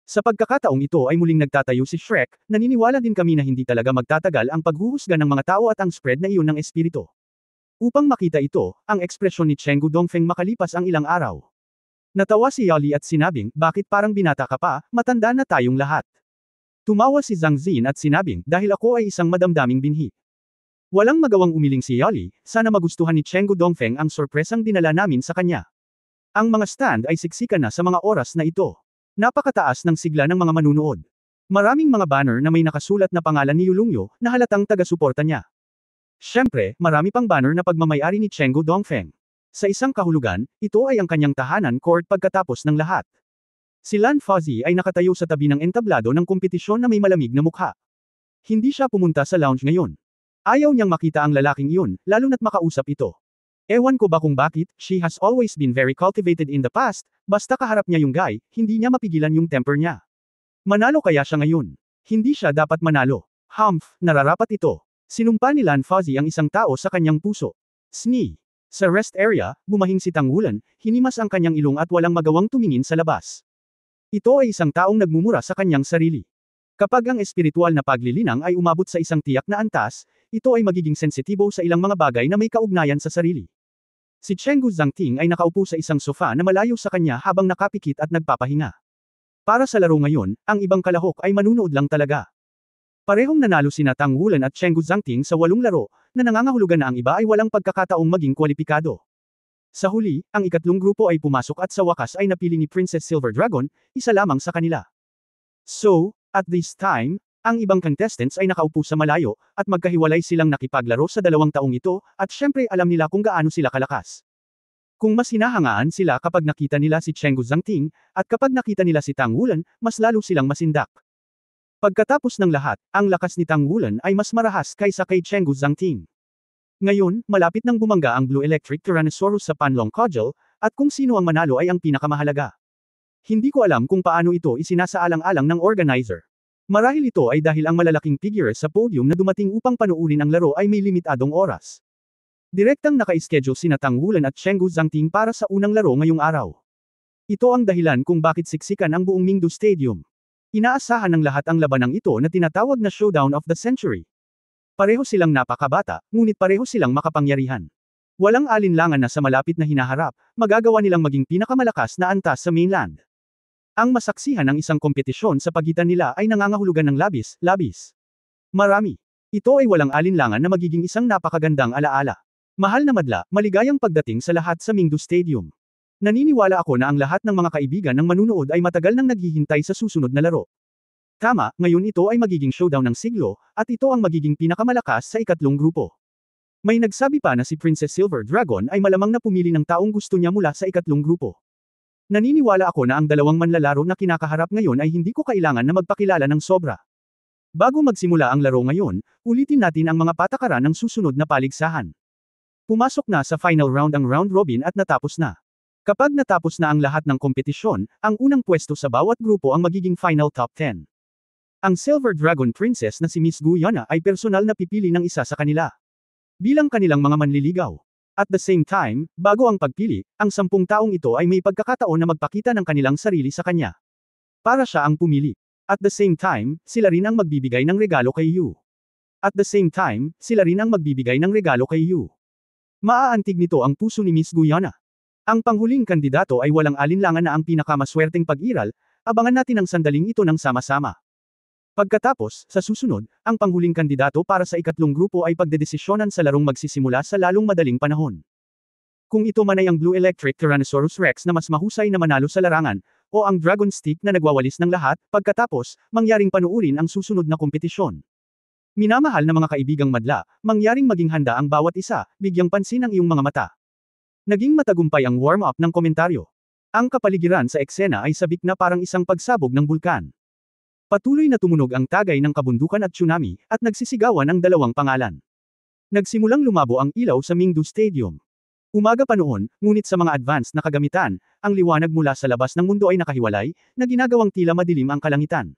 S1: Sa pagkakataong ito ay muling nagtatayo si Shrek, naniniwala din kami na hindi talaga magtatagal ang paghuhusga ng mga tao at ang spread na iyon ng espiritu. Upang makita ito, ang ekspresyon ni Chenggu Dongfeng makalipas ang ilang araw. Natawa si Yali at sinabing, bakit parang binata ka pa, matanda na tayong lahat. Tumawa si Zhang Xin at sinabing, dahil ako ay isang madamdaming binhi. Walang magawang umiling si Yali, sana magustuhan ni Chenggu Dongfeng ang sorpresang dinala namin sa kanya. Ang mga stand ay siksikan na sa mga oras na ito. Napakataas ng sigla ng mga manunood. Maraming mga banner na may nakasulat na pangalan ni Yulungyo, na halatang taga-suporta niya. Siyempre, marami pang banner na pagmamayari ni Chenggu Dongfeng. Sa isang kahulugan, ito ay ang kanyang tahanan court pagkatapos ng lahat. Si Lan Fuzzy ay nakatayo sa tabi ng entablado ng kompetisyon na may malamig na mukha. Hindi siya pumunta sa lounge ngayon. Ayaw niyang makita ang lalaking iyon, lalo na't makausap ito. Ewan ko ba kung bakit, she has always been very cultivated in the past, basta kaharap niya yung guy, hindi niya mapigilan yung temper niya. Manalo kaya siya ngayon? Hindi siya dapat manalo. Humph, nararapat ito. Sinumpa ni Lan Fuzzy ang isang tao sa kanyang puso. Sni. Sa rest area, bumahing si Tang Wulan, hinimas ang kanyang ilong at walang magawang tumingin sa labas. Ito ay isang taong nagmumura sa kanyang sarili. Kapag ang espiritual na paglilinang ay umabot sa isang tiyak na antas, ito ay magiging sensitibo sa ilang mga bagay na may kaugnayan sa sarili. Si Chenggu Zhangting ay nakaupo sa isang sofa na malayo sa kanya habang nakapikit at nagpapahinga. Para sa laro ngayon, ang ibang kalahok ay manunood lang talaga. Parehong nanalo sina Tang Wulan at Chenggu Zhangting sa 8 laro, na nangangahulugan na ang iba ay walang pagkakataong maging kwalipikado. Sa huli, ang ikatlong grupo ay pumasok at sa wakas ay napili ni Princess Silver Dragon, isa lamang sa kanila. So, at this time, ang ibang contestants ay nakaupo sa malayo, at magkahiwalay silang nakipaglaro sa 2 taong ito, at syempre alam nila kung gaano sila kalakas. Kung mas hinahangaan sila kapag nakita nila si Chenggu Zhangting, at kapag nakita nila si Tang Wulan, mas lalo silang masindak. Pagkatapos ng lahat, ang lakas ni Tang Wulan ay mas marahas kaysa kay Chenggu Zhangting. Ngayon, malapit nang bumangga ang Blue Electric Tyrannosaurus sa Panlong Cudgel, at kung sino ang manalo ay ang pinakamahalaga. Hindi ko alam kung paano ito isinasaalang-alang ng organizer. Marahil ito ay dahil ang malalaking figure sa podium na dumating upang panuurin ang laro ay may limitadong oras. Direktang naka-schedule sina Tang Wulan at Chenggu Zhangting para sa unang laro ngayong araw. Ito ang dahilan kung bakit siksikan ang buong Mingdu Stadium. Inaasahan ng lahat ang labanang ito na tinatawag na Showdown of the Century. Pareho silang napakabata, ngunit pareho silang makapangyarihan. Walang alinlangan na sa malapit na hinaharap, magagawa nilang maging pinakamalakas na antas sa mainland. Ang masaksihan ng isang kompetisyon sa pagitan nila ay nangangahulugan ng labis. Marami. Ito ay walang alinlangan na magiging isang napakagandang alaala. Mahal na madla, maligayang pagdating sa lahat sa Mingdu Stadium. Naniniwala ako na ang lahat ng mga kaibigan ng manunood ay matagal nang naghihintay sa susunod na laro. Tama, ngayon ito ay magiging showdown ng siglo, at ito ang magiging pinakamalakas sa ikatlong grupo. May nagsabi pa na si Princess Silver Dragon ay malamang na pumili ng taong gusto niya mula sa ikatlong grupo. Naniniwala ako na ang dalawang manlalaro na kinakaharap ngayon ay hindi ko kailangan na magpakilala ng sobra. Bago magsimula ang laro ngayon, ulitin natin ang mga patakaran ng susunod na paligsahan. Pumasok na sa final round ang round robin at natapos na. Kapag natapos na ang lahat ng kompetisyon, ang unang pwesto sa bawat grupo ang magiging final top 10. Ang Silver Dragon Princess na si Miss Guyana ay personal na pipili ng isa sa kanila. Bilang kanilang mga manliligaw. At the same time, bago ang pagpili, ang 10 taong ito ay may pagkakataon na magpakita ng kanilang sarili sa kanya. Para siya ang pumili. At the same time, sila rin ang magbibigay ng regalo kay Yu. At the same time, sila rin ang magbibigay ng regalo kay Yu. Maaantig nito ang puso ni Miss Guyana. Ang panghuling kandidato ay walang alinlangan na ang pinakamaswerteng pag-iral, abangan natin ang sandaling ito ng sama-sama. Pagkatapos, sa susunod, ang panghuling kandidato para sa ikatlong grupo ay pagdedesisyonan sa larong magsisimula sa lalong madaling panahon. Kung ito man ay ang Blue Electric Tyrannosaurus Rex na mas mahusay na manalo sa larangan, o ang Dragon Stick na nagwawalis ng lahat, pagkatapos, mangyaring panuurin ang susunod na kompetisyon. Minamahal na mga kaibigang madla, mangyaring maging handa ang bawat isa, bigyang pansin ang iyong mga mata. Naging matagumpay ang warm-up ng komentaryo. Ang kapaligiran sa eksena ay sabik na parang isang pagsabog ng bulkan. Patuloy na tumunog ang tagay ng kabundukan at tsunami, at nagsisigawan ang dalawang pangalan. Nagsimulang lumabo ang ilaw sa Mingdu Stadium. Umaga pa noon, ngunit sa mga advanced na kagamitan, ang liwanag mula sa labas ng mundo ay nakahiwalay, na ginagawang tila madilim ang kalangitan.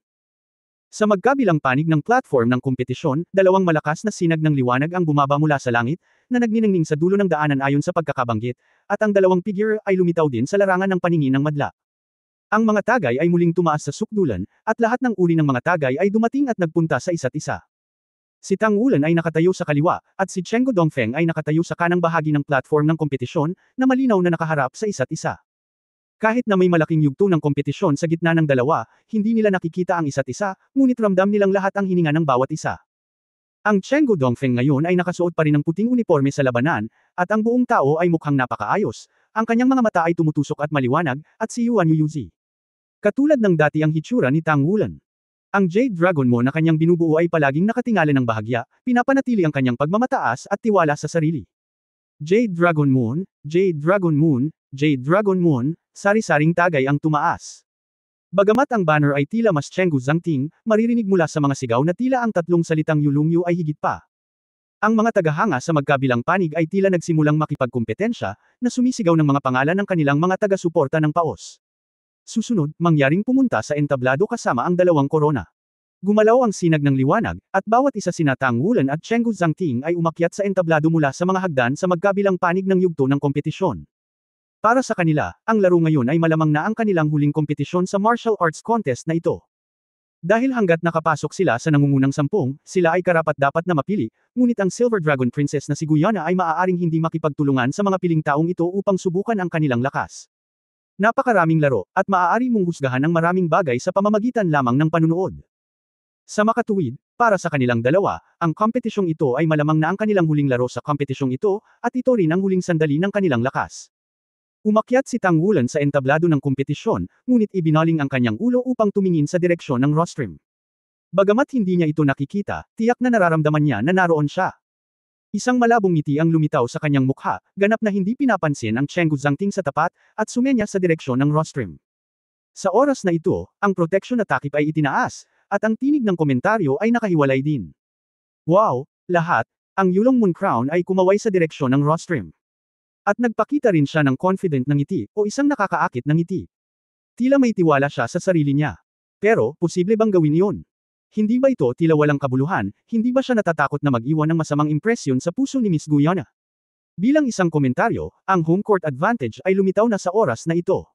S1: Sa magkabilang panig ng platform ng kompetisyon, dalawang malakas na sinag ng liwanag ang bumaba mula sa langit, na nagniningning sa dulo ng daanan ayon sa pagkakabanggit, at ang dalawang figure ay lumitaw din sa larangan ng paningin ng madla. Ang mga tagay ay muling tumaas sa sukdulan, at lahat ng uri ng mga tagay ay dumating at nagpunta sa isa't isa. Si Tang Wulan ay nakatayo sa kaliwa, at si Chenggu Dongfeng ay nakatayo sa kanang bahagi ng platform ng kompetisyon, na malinaw na nakaharap sa isa't isa. Kahit na may malaking yugto ng kompetisyon sa gitna ng dalawa, hindi nila nakikita ang isa't isa, ngunit ramdam nilang lahat ang hininga ng bawat isa. Ang Chenggu Dongfeng ngayon ay nakasuot pa rin ng puting uniforme sa labanan, at ang buong tao ay mukhang napakaayos, ang kanyang mga mata ay tumutusok at maliwanag, at si Yuan Yuzi. Katulad ng dati ang hitsura ni Tang Wulan. Ang Jade Dragon Mo na kanyang binubuo ay palaging nakatingala ng bahagya, pinapanatili ang kanyang pagmamataas at tiwala sa sarili. Jade Dragon Moon, Jade Dragon Moon, Jade Dragon Moon, sari-saring tagay ang tumaas. Bagamat ang banner ay tila mas Chenggu Zhangting, maririnig mula sa mga sigaw na tila ang tatlong salitang Yulungyu ay higit pa. Ang mga tagahanga sa magkabilang panig ay tila nagsimulang makipagkumpetensya, na sumisigaw ng mga pangalan ng kanilang mga taga-suporta ng paos. Susunod, mangyaring pumunta sa entablado kasama ang dalawang korona. Gumalaw ang sinag ng liwanag, at bawat isa sina Tang Wulan at Chenggu Zhangting ay umakyat sa entablado mula sa mga hagdan sa magkabilang panig ng yugto ng kompetisyon. Para sa kanila, ang laro ngayon ay malamang na ang kanilang huling kompetisyon sa martial arts contest na ito. Dahil hanggat nakapasok sila sa nangungunang 10, sila ay karapat-dapat na mapili, ngunit ang Silver Dragon Princess na si Guyana ay maaaring hindi makipagtulungan sa mga piling taong ito upang subukan ang kanilang lakas. Napakaraming laro, at maaari mong husgahan ang maraming bagay sa pamamagitan lamang ng panunood. Sa makatuwid, para sa kanilang dalawa, ang kompetisyong ito ay malamang na ang kanilang huling laro sa kompetisyong ito, at ito rin ang huling sandali ng kanilang lakas. Umakyat si Tang Wulan sa entablado ng kompetisyon, ngunit ibinaling ang kanyang ulo upang tumingin sa direksyon ng rostrum. Bagamat hindi niya ito nakikita, tiyak na nararamdaman niya na naroon siya. Isang malabong ngiti ang lumitaw sa kanyang mukha, ganap na hindi pinapansin ang Chenggu Zhangting sa tapat, at sumenya sa direksyon ng rostrum. Sa oras na ito, ang protection na takip ay itinaas, at ang tinig ng komentaryo ay nakahiwalay din. Wow, lahat, ang Yulong Moon Crown ay kumaway sa direksyon ng rostrum. At nagpakita rin siya ng confident na ngiti, o isang nakakaakit na ngiti. Tila may tiwala siya sa sarili niya. Pero, posible bang gawin iyon? Hindi ba ito tila walang kabuluhan, hindi ba siya natatakot na mag-iwan ng masamang impresyon sa puso ni Miss Guyana? Bilang isang komentaryo, ang home court advantage ay lumitaw na sa oras na ito.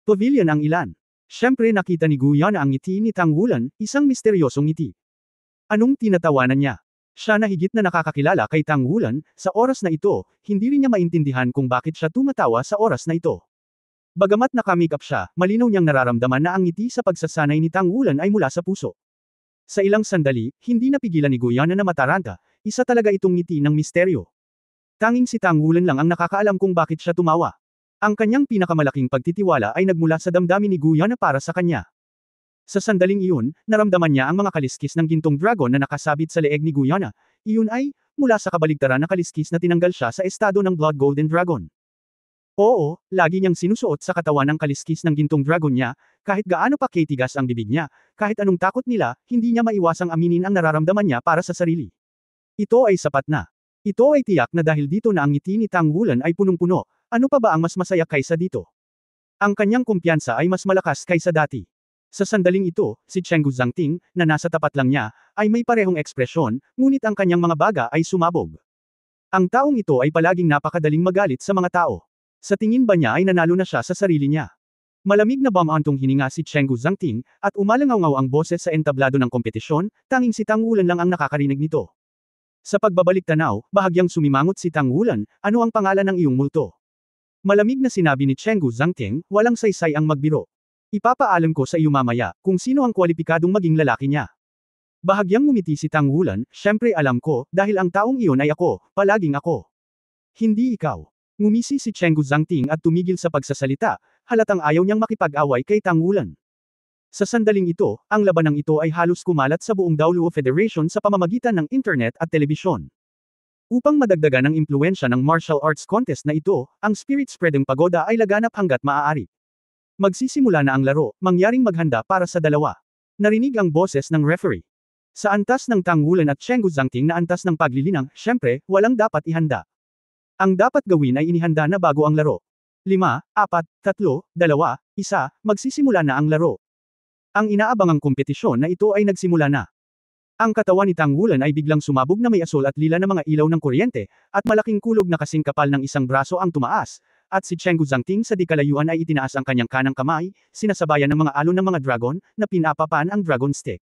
S1: Pavilion ang ilan. Siyempre nakita ni Guyana ang ngiti ni Tang Wulan, isang misteryosong ngiti. Anong tinatawanan niya? Siya na higit na nakakakilala kay Tang Wulan, sa oras na ito, hindi rin niya maintindihan kung bakit siya tumatawa sa oras na ito. Bagamat naka-makeup siya, malinaw niyang nararamdaman na ang ngiti sa pagsasanay ni Tang Wulan ay mula sa puso. Sa ilang sandali, hindi napigilan ni Guyana na mataranta, isa talaga itong ngiti ng misteryo. Tanging si Tang Wulan lang ang nakakaalam kung bakit siya tumawa. Ang kanyang pinakamalaking pagtitiwala ay nagmula sa damdamin ni Guyana para sa kanya. Sa sandaling iyon, naramdaman niya ang mga kaliskis ng gintong dragon na nakasabit sa leeg ni Guyana. Iyon ay, mula sa kabaligtaran na kaliskis na tinanggal siya sa estado ng Blood Golden Dragon. Oo, lagi niyang sinusuot sa katawan ng kaliskis ng gintong dragon niya, kahit gaano pa katigas ang bibig niya, kahit anong takot nila, hindi niya maiwasang aminin ang nararamdaman niya para sa sarili. Ito ay sapat na. Ito ay tiyak na dahil dito na ang ngiti ni Tang Wulan ay punong-puno, ano pa ba ang mas masaya kaysa dito? Ang kanyang kumpiyansa ay mas malakas kaysa dati. Sa sandaling ito, si Chenggu Zhangting, na nasa tapat lang niya, ay may parehong ekspresyon, ngunit ang kanyang mga baga ay sumabog. Ang taong ito ay palaging napakadaling magalit sa mga tao. Sa tingin ba niya ay nanalo na siya sa sarili niya? Malamig na bamantong hininga si Chenggu Zhangting, at umalangaw-ngaw ang boses sa entablado ng kompetisyon, tanging si Tang Wulan lang ang nakakarinig nito. Sa pagbabalik tanaw, bahagyang sumimangot si Tang Wulan, ano ang pangalan ng iyong multo? Malamig na sinabi ni Chenggu Zhangting, walang saysay ang magbiro. Ipapaalam ko sa iyo mamaya, kung sino ang kwalipikadong maging lalaki niya. Bahagyang ngumiti si Tang Wulan, syempre alam ko, dahil ang taong iyon ay ako, palaging ako. Hindi ikaw. Ngumisi si Chenggu Zhangting at tumigil sa pagsasalita, halatang ayaw niyang makipag-away kay Tang Wulan. Sa sandaling ito, ang labanang ito ay halos kumalat sa buong Daoluo Federation sa pamamagitan ng internet at telebisyon. Upang madagdagan ang impluensya ng martial arts contest na ito, ang Spirit Spreading Pagoda ay laganap hanggat maaari. Magsisimula na ang laro, mangyaring maghanda para sa dalawa. Narinig ang boses ng referee. Sa antas ng Tang Wulan at Chenggu Zhangting na antas ng paglilinang, syempre, walang dapat ihanda. Ang dapat gawin ay inihanda na bago ang laro. 5, 4, 3, 2, 1, magsisimula na ang laro. Ang inaabangang kompetisyon na ito ay nagsimula na. Ang katawan ni Tang Wulan ay biglang sumabog na may asol at lila na mga ilaw ng kuryente, at malaking kulog na kasing kapal ng isang braso ang tumaas, at si Chenggu Zhangting sa di kalayuan ay itinaas ang kanyang kanang kamay, sinasabayan ng mga alon ng mga dragon, na pinapapan ang dragon stick.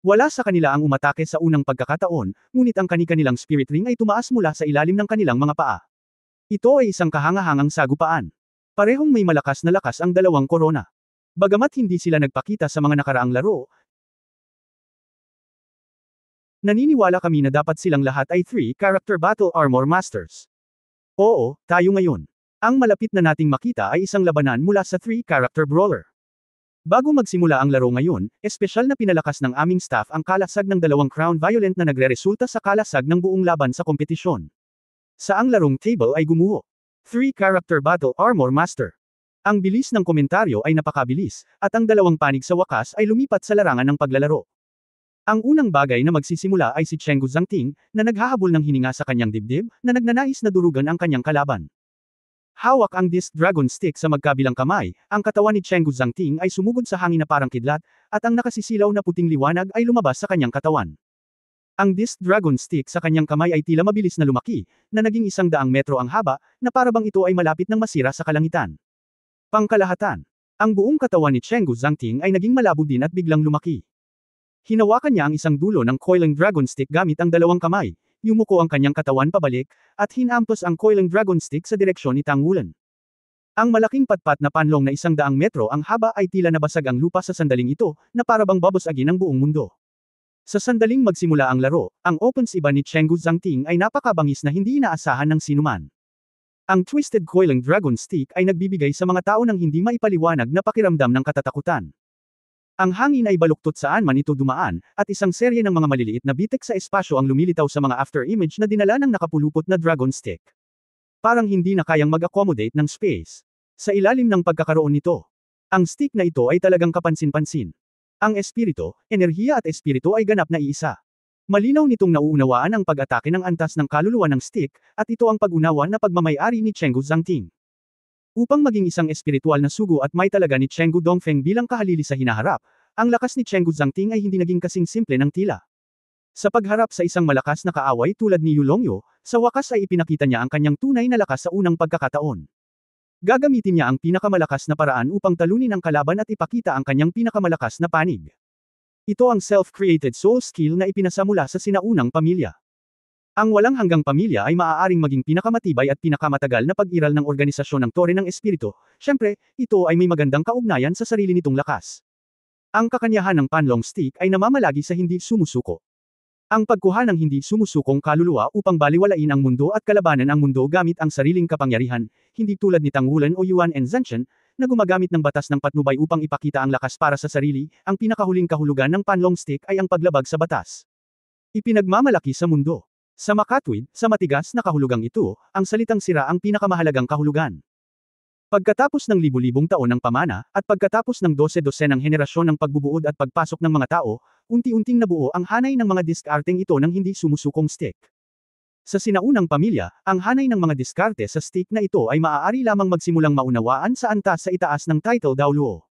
S1: Wala sa kanila ang umatake sa unang pagkakataon, ngunit ang kani-kanilang spirit ring ay tumaas mula sa ilalim ng kanilang mga paa. Ito ay isang kahangahangang sagupaan. Parehong may malakas na lakas ang dalawang korona. Bagamat hindi sila nagpakita sa mga nakaraang laro, naniniwala kami na dapat silang lahat ay 3-character battle armor masters. Oo, tayo ngayon. Ang malapit na nating makita ay isang labanan mula sa 3-character brawler. Bago magsimula ang laro ngayon, espesyal na pinalakas ng aming staff ang kalasag ng dalawang Crown Violent na nagre-resulta sa kalasag ng buong laban sa kompetisyon. Sa ang larong table ay gumuho. 3-character battle armor master. Ang bilis ng komentaryo ay napakabilis, at ang dalawang panig sa wakas ay lumipat sa larangan ng paglalaro. Ang unang bagay na magsisimula ay si Chenggu Zhangting, na naghahabol ng hininga sa kanyang dibdib, na nagnanais na durugan ang kanyang kalaban. Hawak ang Disc Dragon Stick sa magkabilang kamay, ang katawan ni Chenggu Zhangting ay sumugod sa hangin na parang kidlat, at ang nakasisilaw na puting liwanag ay lumabas sa kanyang katawan. Ang Disc Dragon Stick sa kanyang kamay ay tila mabilis na lumaki, na naging 100 metro ang haba, na parabang ito ay malapit ng masira sa kalangitan. Pangkalahatan. Ang buong katawan ni Chenggu Zhangting ay naging malabo din at biglang lumaki. Hinawakan niya ang isang dulo ng Coiling Dragon Stick gamit ang dalawang kamay, yumuko ang kanyang katawan pabalik, at hinampos ang Coiling Dragon Stick sa direksyon ni Tang Wulan. Ang malaking patpat na panlong na 100 metro ang haba ay tila nabasag ang lupa sa sandaling ito, na parabang babasagin ang buong mundo. Sa sandaling magsimula ang laro, ang opens iba ni Chenggu Zhangting ay napakabangis na hindi inaasahan ng sinuman. Ang Twisted Coiling Dragon Stick ay nagbibigay sa mga tao ng hindi maipaliwanag na pakiramdam ng katatakutan. Ang hangin ay baluktot saan man ito dumaan, at isang serye ng mga maliliit na bitek sa espasyo ang lumilitaw sa mga after-image na dinala ng nakapulupot na dragon stick. Parang hindi na kayang mag-accommodate ng space. Sa ilalim ng pagkakaroon nito, ang stick na ito ay talagang kapansin-pansin. Ang espiritu, enerhiya at espiritu ay ganap na iisa. Malinaw nitong nauunawaan ang pag-atake ng antas ng kaluluwa ng stick, at ito ang pag-unawa na pagmamay-ari ni Chenggu Zhangting. Upang maging isang espiritual na sugo at may talaga ni Chenggu Dongfeng bilang kahalili sa hinaharap, ang lakas ni Chenggu Zhangting ay hindi naging kasing simple ng tila. Sa pagharap sa isang malakas na kaaway tulad ni Yulongyo, sa wakas ay ipinakita niya ang kanyang tunay na lakas sa unang pagkakataon. Gagamitin niya ang pinakamalakas na paraan upang talunin ang kalaban at ipakita ang kanyang pinakamalakas na panig. Ito ang self-created soul skill na ipinasa mula sa sinaunang pamilya. Ang walang hanggang pamilya ay maaaring maging pinakamatibay at pinakamatagal na pag-iral ng organisasyon ng Tore ng Espiritu, syempre, ito ay may magandang kaugnayan sa sarili nitong lakas. Ang kakanyahan ng Panlong Stick ay namamalagi sa hindi sumusuko. Ang pagkuha ng hindi sumusukong kaluluwa upang baliwalain ang mundo at kalabanan ang mundo gamit ang sariling kapangyarihan, hindi tulad ni Tang Wulan o Yuan Enzhenchen, na gumagamit ng batas ng patnubay upang ipakita ang lakas para sa sarili, ang pinakahuling kahulugan ng Panlong Stick ay ang paglabag sa batas. Ipinagmamalaki sa mundo. Sa makatwid, sa matigas na kahulugang ito, ang salitang sira ang pinakamahalagang kahulugan. Pagkatapos ng libu-libong taon ng pamana, at pagkatapos ng dose-dosenang henerasyon ng pagbubuod at pagpasok ng mga tao, unti-unting nabuo ang hanay ng mga diskarteng ito ng hindi sumusukong stick. Sa sinaunang pamilya, ang hanay ng mga diskarte sa stick na ito ay maaari lamang magsimulang maunawaan sa antas sa itaas ng title Daoluo.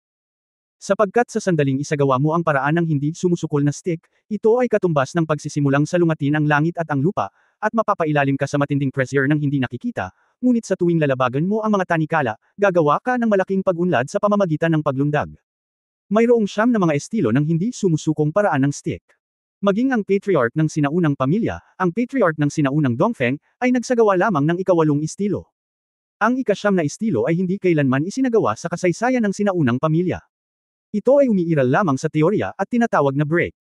S1: Sapagkat sa sandaling isagawa mo ang paraan ng hindi sumusukol na stick, ito ay katumbas ng pagsisimulang salungatin ang langit at ang lupa, at mapapailalim ka sa matinding pressure ng hindi nakikita, ngunit sa tuwing lalabagan mo ang mga tanikala, gagawa ka ng malaking pag-unlad sa pamamagitan ng paglundag. Mayroong siyam na mga estilo ng hindi sumusukong paraan ng stick. Maging ang patriarch ng sinaunang pamilya, ang patriarch ng sinaunang Dongfeng, ay nagsagawa lamang ng ikawalong estilo. Ang ikasyam na estilo ay hindi kailanman isinagawa sa kasaysayan ng sinaunang pamilya. Ito ay umiiral lamang sa teorya at tinatawag na break.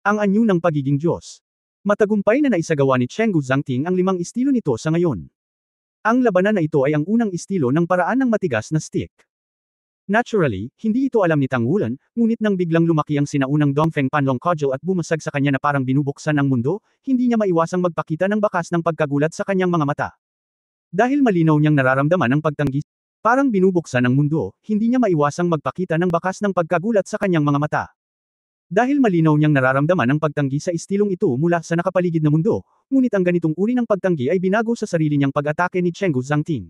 S1: Ang anyo ng pagiging Diyos. Matagumpay na naisagawa ni Chenggu Zhangting ang 5 estilo nito sa ngayon. Ang labanan na ito ay ang unang estilo ng paraan ng matigas na stick. Naturally, hindi ito alam ni Tang Wulan, ngunit nang biglang lumaki ang sinaunang Dongfeng Panlong Cudgel at bumasag sa kanya na parang binubuksan ang mundo, hindi niya maiwasang magpakita ng bakas ng pagkagulat sa kanyang mga mata. Dahil malinaw niyang nararamdaman ang pagtanggi, parang binubuksan ang mundo, hindi niya maiwasang magpakita ng bakas ng pagkagulat sa kanyang mga mata. Dahil malinaw niyang nararamdaman ang pagtanggi sa istilong ito mula sa nakapaligid na mundo, ngunit ang ganitong uri ng pagtanggi ay binago sa sarili niyang pag-atake ni Chenggu Zhangting.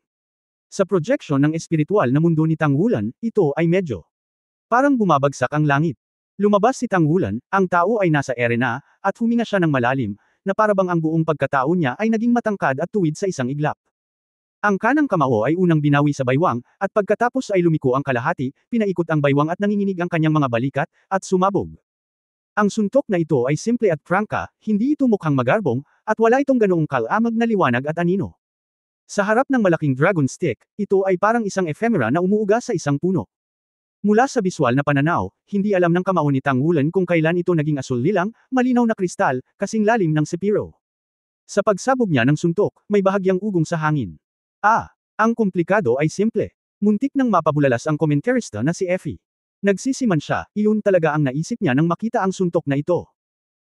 S1: Sa projection ng espiritual na mundo ni Tang Wulan, ito ay medyo parang bumabagsak ang langit. Lumabas si Tang Wulan, ang tao ay nasa ere na, at huminga siya ng malalim, na parabang ang buong pagkatao niya ay naging matangkad at tuwid sa isang iglap. Ang kanang kamao ay unang binawi sa baywang, at pagkatapos ay lumiko ang kalahati, pinaikot ang baywang at nanginginig ang kanyang mga balikat, at sumabog. Ang suntok na ito ay simple at prangka, hindi ito mukhang magarbong, at wala itong ganoong kalamag na liwanag at anino. Sa harap ng malaking dragon stick, ito ay parang isang ephemera na umuuga sa isang puno. Mula sa biswal na pananaw, hindi alam ng kamao ni Tang Wulan kung kailan ito naging asul-lilang, malinaw na kristal, kasing lalim ng sepiro. Sa pagsabog niya ng suntok, may bahagyang ugong sa hangin. Ang komplikado ay simple. Muntik nang mapabulalas ang komentarista na si Effie. Nagsisiman siya, iyon talaga ang naisip niya nang makita ang suntok na ito.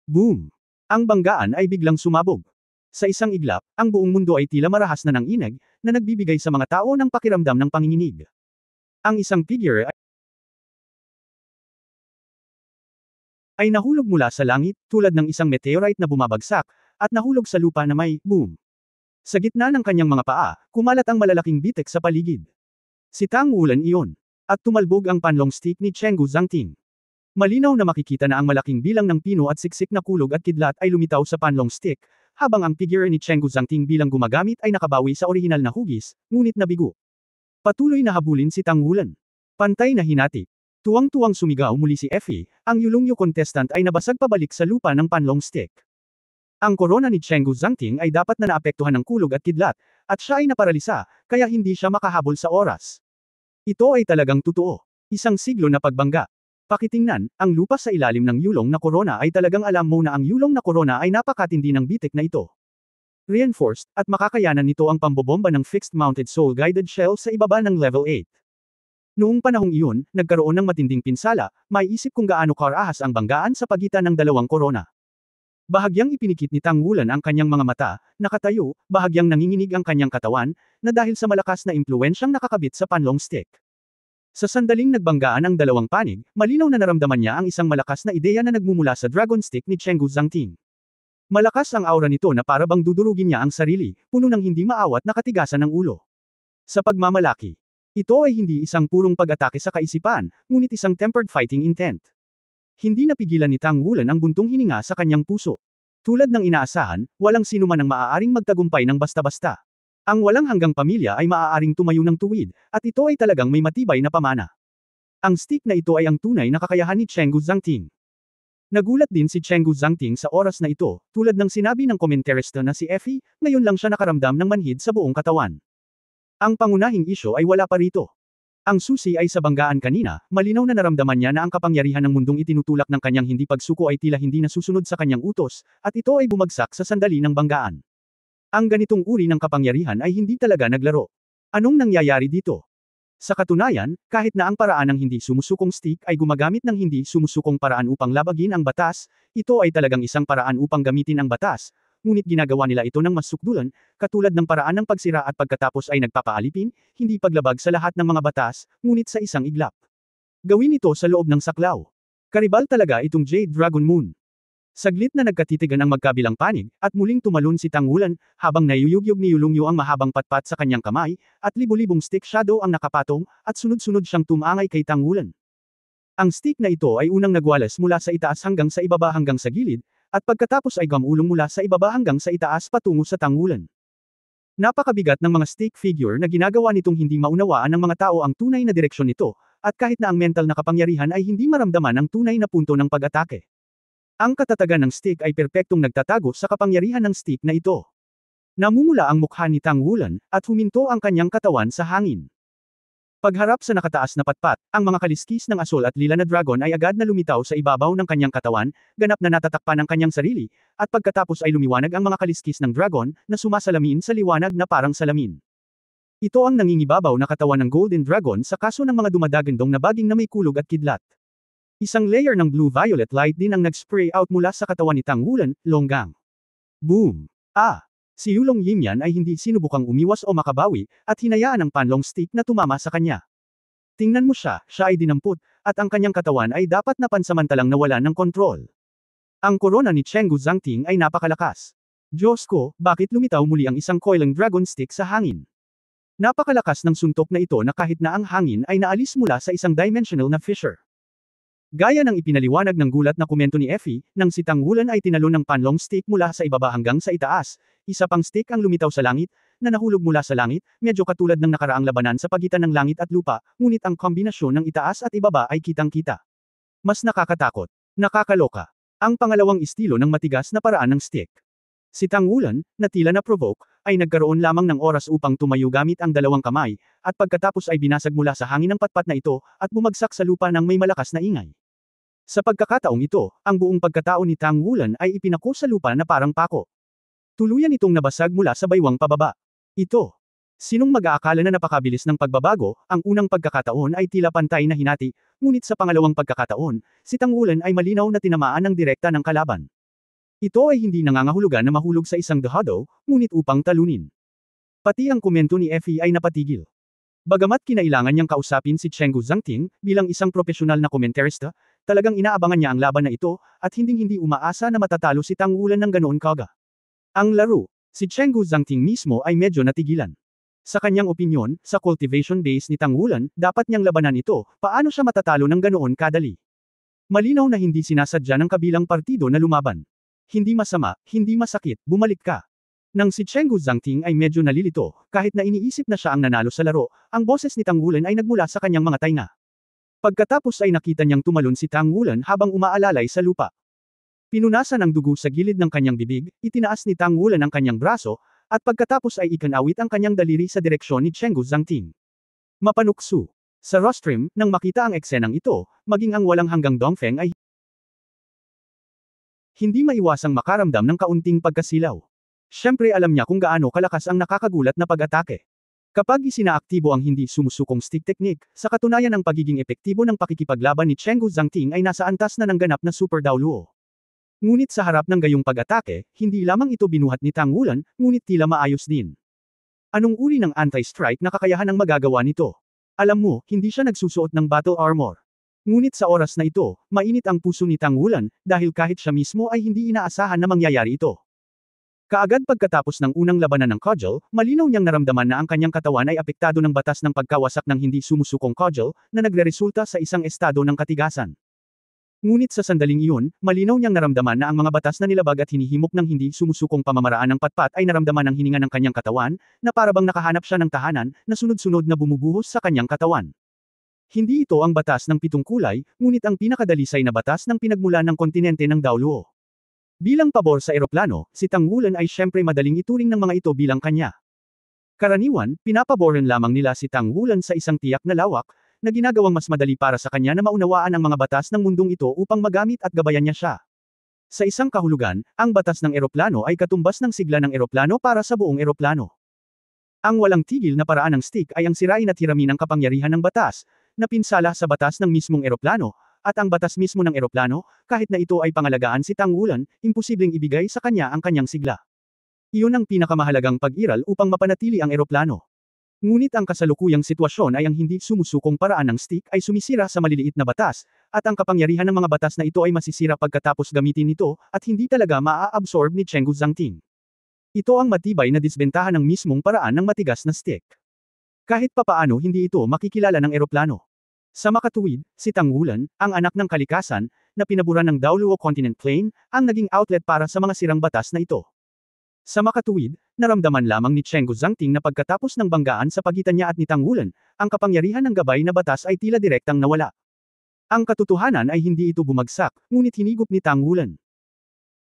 S1: Boom! Ang banggaan ay biglang sumabog. Sa isang iglap, ang buong mundo ay tila marahas na ng inag, na nagbibigay sa mga tao ng pakiramdam ng panginginig. Ang isang figure ay nahulog mula sa langit, tulad ng isang meteorite na bumabagsak, at nahulog sa lupa na may boom. Sa gitna ng kanyang mga paa, kumalat ang malalaking bitek sa paligid. Si Tang Wulan iyon. At tumalbog ang panlong stick ni Chenggu Zhangting. Malinaw na makikita na ang malaking bilang ng pino at siksik na kulog at kidlat ay lumitaw sa panlong stick, habang ang figure ni Chenggu Zhangting bilang gumagamit ay nakabawi sa orihinal na hugis, ngunit nabigo. Patuloy na habulin si Tang Wulan. Pantay na hinati. Tuwang-tuwang sumigaw muli si Effie, ang Yulongyo contestant ay nabasag pabalik sa lupa ng panlong stick. Ang korona ni Chenggu Zhangting ay dapat na naapektuhan ng kulog at kidlat, at siya ay naparalisa, kaya hindi siya makahabol sa oras. Ito ay talagang totoo. Isang siglo na pagbangga. Pakitingnan, ang lupa sa ilalim ng yulong na korona ay talagang alam mo na ang yulong na korona ay napakatindi ng bitek na ito. Reinforced, at makakayanan nito ang pambobomba ng fixed-mounted soul-guided shell sa ibaba ng level 8. Noong panahong iyon, nagkaroon ng matinding pinsala, may isip kung gaano karahas ang banggaan sa pagitan ng dalawang korona. Bahagyang ipinikit ni Tang Wulan ang kanyang mga mata, nakatayo, bahagyang nanginginig ang kanyang katawan, na dahil sa malakas na impluwensyang nakakabit sa panlong stick. Sa sandaling nagbanggaan ang dalawang panig, malinaw na naramdaman niya ang isang malakas na ideya na nagmumula sa dragon stick ni Chenggu Zhangting. Malakas ang aura nito na parabang dudurugin niya ang sarili, puno ng hindi maawat na katigasan ng ulo. Sa pagmamalaki. Ito ay hindi isang purong pag-atake sa kaisipan, ngunit isang tempered fighting intent. Hindi napigilan ni Tang Wulan ang buntong hininga sa kanyang puso. Tulad ng inaasahan, walang sino man ang maaaring magtagumpay ng basta-basta. Ang walang hanggang pamilya ay maaaring tumayo ng tuwid, at ito ay talagang may matibay na pamana. Ang stick na ito ay ang tunay na kakayahan ni Chenggu Zhangting. Nagulat din si Chenggu Zhangting sa oras na ito, tulad ng sinabi ng komentarista na si Effie, ngayon lang siya nakaramdam ng manhid sa buong katawan. Ang pangunahing isyo ay wala pa rito. Ang susi ay sa banggaan kanina, malinaw na naramdaman niya na ang kapangyarihan ng mundong itinutulak ng kanyang hindi pagsuko ay tila hindi nasusunod sa kanyang utos, at ito ay bumagsak sa sandali ng banggaan. Ang ganitong uri ng kapangyarihan ay hindi talaga naglaro. Anong nangyayari dito? Sa katunayan, kahit na ang paraan ng hindi sumusukong stick ay gumagamit ng hindi sumusukong paraan upang labagin ang batas, ito ay talagang isang paraan upang gamitin ang batas, ngunit ginagawa nila ito ng mas sukdulan, katulad ng paraan ng pagsira at pagkatapos ay nagpapaalipin, hindi paglabag sa lahat ng mga batas, ngunit sa isang iglap. Gawin ito sa loob ng saklaw. Karibal talaga itong Jade Dragon Moon. Saglit na nagkatitigan ang magkabilang panig, at muling tumalon si Tang Wulan, habang nayuyugyog ni Yulungyo ang mahabang patpat sa kanyang kamay, at libo-libong stick shadow ang nakapatong, at sunod-sunod siyang tumangay kay Tang Wulan. Ang stick na ito ay unang nagwalas mula sa itaas hanggang sa ibaba hanggang sa gilid, at pagkatapos ay gumulong mula sa ibaba hanggang sa itaas patungo sa Tang Wulan. Napakabigat ng mga stick figure na ginagawa nitong hindi maunawaan ng mga tao ang tunay na direksyon nito, at kahit na ang mental na kapangyarihan ay hindi maramdaman ang tunay na punto ng pag-atake. Ang katatagan ng stick ay perpektong nagtatago sa kapangyarihan ng stick na ito. Namumula ang mukha ni Tang Wulan, at huminto ang kanyang katawan sa hangin. Pagharap sa nakataas na patpat, ang mga kaliskis ng asul at lila na dragon ay agad na lumitaw sa ibabaw ng kanyang katawan, ganap na natatakpan ang kanyang sarili, at pagkatapos ay lumiwanag ang mga kaliskis ng dragon, na sumasalamin sa liwanag na parang salamin. Ito ang nangingibabaw na katawan ng Golden Dragon sa kaso ng mga dumadagandong na baging na may kulog at kidlat. Isang layer ng blue-violet light din ang nag-spray out mula sa katawan ni Tang Wulan, longgang. Boom! Si Yulong Yimyan ay hindi sinubukang umiwas o makabawi, at hinayaan ang panlong stick na tumama sa kanya. Tingnan mo siya ay dinampot, at ang kanyang katawan ay dapat na pansamantalang nawalan ng kontrol. Ang korona ni Chenggu Zhangting ay napakalakas. Diyos ko, bakit lumitaw muli ang isang coiling dragon stick sa hangin? Napakalakas ng suntok na ito na kahit na ang hangin ay naalis mula sa isang dimensional na fissure. Gaya ng ipinaliwanag ng gulat na komento ni Effie, nang si Tang Wulan ay tinalon ng panlong stick mula sa ibaba hanggang sa itaas, isa pang stick ang lumitaw sa langit, na nahulog mula sa langit, medyo katulad ng nakaraang labanan sa pagitan ng langit at lupa, ngunit ang kombinasyon ng itaas at ibaba ay kitang-kita. Mas nakakatakot. Nakakaloka. Ang pangalawang estilo ng matigas na paraan ng stick. Si Tang Wulan, na tila na-provoke, ay nagkaroon lamang ng oras upang tumayo gamit ang dalawang kamay, at pagkatapos ay binasag mula sa hangin ng patpat na ito, at bumagsak sa lupa ng may malakas na ingay. Sa pagkakataong ito, ang buong pagkatao ni Tang Wulan ay ipinako sa lupa na parang pako. Tuluyan itong nabasag mula sa baywang pababa. Ito. Sinong mag-aakala na napakabilis ng pagbabago, ang unang pagkakataon ay tila pantay na hinati, ngunit sa pangalawang pagkakataon, si Tang Wulan ay malinaw na tinamaan ng direkta ng kalaban. Ito ay hindi nangangahulugan na mahulog sa isang dahado, ngunit upang talunin. Pati ang komento ni Effie ay napatigil. Bagamat kinailangan niyang kausapin si Chenggu Zhangting, bilang isang profesional na komentarista, talagang inaabangan niya ang laban na ito, at hinding-hindi umaasa na matatalo si Tang Wulan ng ganoon kaga. Ang laro, si Chenggu Zhangting mismo ay medyo natigilan. Sa kanyang opinyon, sa cultivation base ni Tang Wulan, dapat niyang labanan ito, paano siya matatalo ng ganoon kadali. Malinaw na hindi sinasadya ng kabilang partido na lumaban. Hindi masama, hindi masakit, bumalik ka. Nang si Chenggu Zhangting ay medyo nalilito, kahit na iniisip na siya ang nanalo sa laro, ang boses ni Tang Wulan ay nagmula sa kanyang mga tainga. Pagkatapos ay nakita niyang tumalon si Tang Wulan habang umaalalay sa lupa. Pinunasan ang dugo sa gilid ng kanyang bibig, itinaas ni Tang Wulan ang kanyang braso, at pagkatapos ay ikanawit ang kanyang daliri sa direksyon ni Chenggu Zhangting. Mapanukso. Sa rostrum, nang makita ang eksenang ito, maging ang walang hanggang Dongfeng ay hindi maiwasang makaramdam ng kaunting pagkasilaw. Siyempre alam niya kung gaano kalakas ang nakakagulat na pag-atake. Kapag isinaaktibo ang hindi sumusukong stick technique, sa katunayan ang pagiging epektibo ng pakikipaglaban ni Chenggu Zhangting ay nasa antas na ng ganap na Super Daoluo. Ngunit sa harap ng gayong pag-atake, hindi lamang ito binuhat ni Tang Wulan, ngunit tila maayos din. Anong uri ng anti-strike na kakayahan ang magagawa nito? Alam mo, hindi siya nagsusuot ng battle armor. Ngunit sa oras na ito, mainit ang puso ni Tang Wulan, dahil kahit siya mismo ay hindi inaasahan na mangyayari ito. Kaagad pagkatapos ng unang labanan ng cudgel, malinaw niyang naramdaman na ang kanyang katawan ay apektado ng batas ng pagkawasak ng hindi sumusukong cudgel, na nagreresulta sa isang estado ng katigasan. Ngunit sa sandaling iyon, malinaw niyang naramdaman na ang mga batas na nilabag at hinihimok ng hindi sumusukong pamamaraan ng patpat ay naramdaman ng hininga ng kanyang katawan, na parabang nakahanap siya ng tahanan, na sunod-sunod na bumubuhos sa kanyang katawan. Hindi ito ang batas ng pitong kulay, ngunit ang pinakadalisay na batas ng pinagmulan ng kontinente ng Daoluo. Bilang pabor sa eroplano, si Tang Wulan ay syempre madaling ituring ng mga ito bilang kanya. Karaniwan, pinapaboran lamang nila si Tang Wulan sa isang tiyak na lawak, na ginagawang mas madali para sa kanya na maunawaan ang mga batas ng mundong ito upang magamit at gabayan niya siya. Sa isang kahulugan, ang batas ng eroplano ay katumbas ng sigla ng eroplano para sa buong eroplano. Ang walang tigil na paraan ng stick ay ang sirain at hiramin ng kapangyarihan ng batas, na pinsala sa batas ng mismong eroplano, at ang batas mismo ng eroplano, kahit na ito ay pangalagaan si Tang Wulan, imposibleng ibigay sa kanya ang kanyang sigla. Iyon ang pinakamahalagang pag-iral upang mapanatili ang eroplano. Ngunit ang kasalukuyang sitwasyon ay ang hindi sumusukong paraan ng stick ay sumisira sa maliliit na batas, at ang kapangyarihan ng mga batas na ito ay masisira pagkatapos gamitin ito, at hindi talaga maa-absorb ni Chenggu Zhangting. Ito ang matibay na disbentahan ng mismong paraan ng matigas na stick. Kahit papaano hindi ito makikilala ng eroplano. Sa makatuwid, si Tang Wulan, ang anak ng kalikasan, na pinaburan ng Daoluo Continent Plane, ang naging outlet para sa mga sirang batas na ito. Sa makatuwid, naramdaman lamang ni Chenggu Zhangting na pagkatapos ng banggaan sa pagitan niya at ni Tang Wulan, ang kapangyarihan ng gabay na batas ay tila direktang nawala. Ang katotohanan ay hindi ito bumagsak, ngunit hinigop ni Tang Wulan.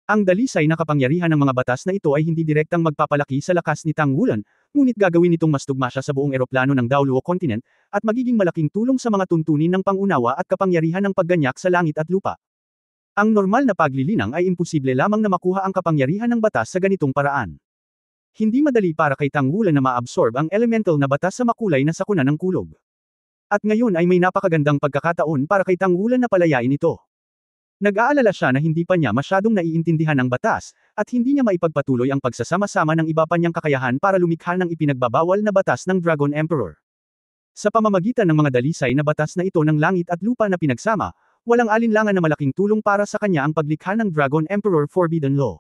S1: Ang dalisay na kapangyarihan ng mga batas na ito ay hindi direktang magpapalaki sa lakas ni Tang Wulan, ngunit gagawin nitong mas tugma siya sa buong eroplano ng Daoluo Continent, at magiging malaking tulong sa mga tuntunin ng pangunawa at kapangyarihan ng pagganyak sa langit at lupa. Ang normal na paglilinang ay imposible lamang na makuha ang kapangyarihan ng batas sa ganitong paraan. Hindi madali para kay Tang Wulan na ma-absorb ang elemental na batas sa makulay na sakuna ng kulog. At ngayon ay may napakagandang pagkakataon para kay Tang Wulan na palayain ito. Nag-aalala siya na hindi pa niya masyadong naiintindihan ang batas, at hindi niya maipagpatuloy ang pagsasama-sama ng iba pa niyang kakayahan para lumikha ng ipinagbabawal na batas ng Dragon Emperor. Sa pamamagitan ng mga dalisay na batas na ito ng langit at lupa na pinagsama, walang alinlangan na malaking tulong para sa kanya ang paglikha ng Dragon Emperor Forbidden Law.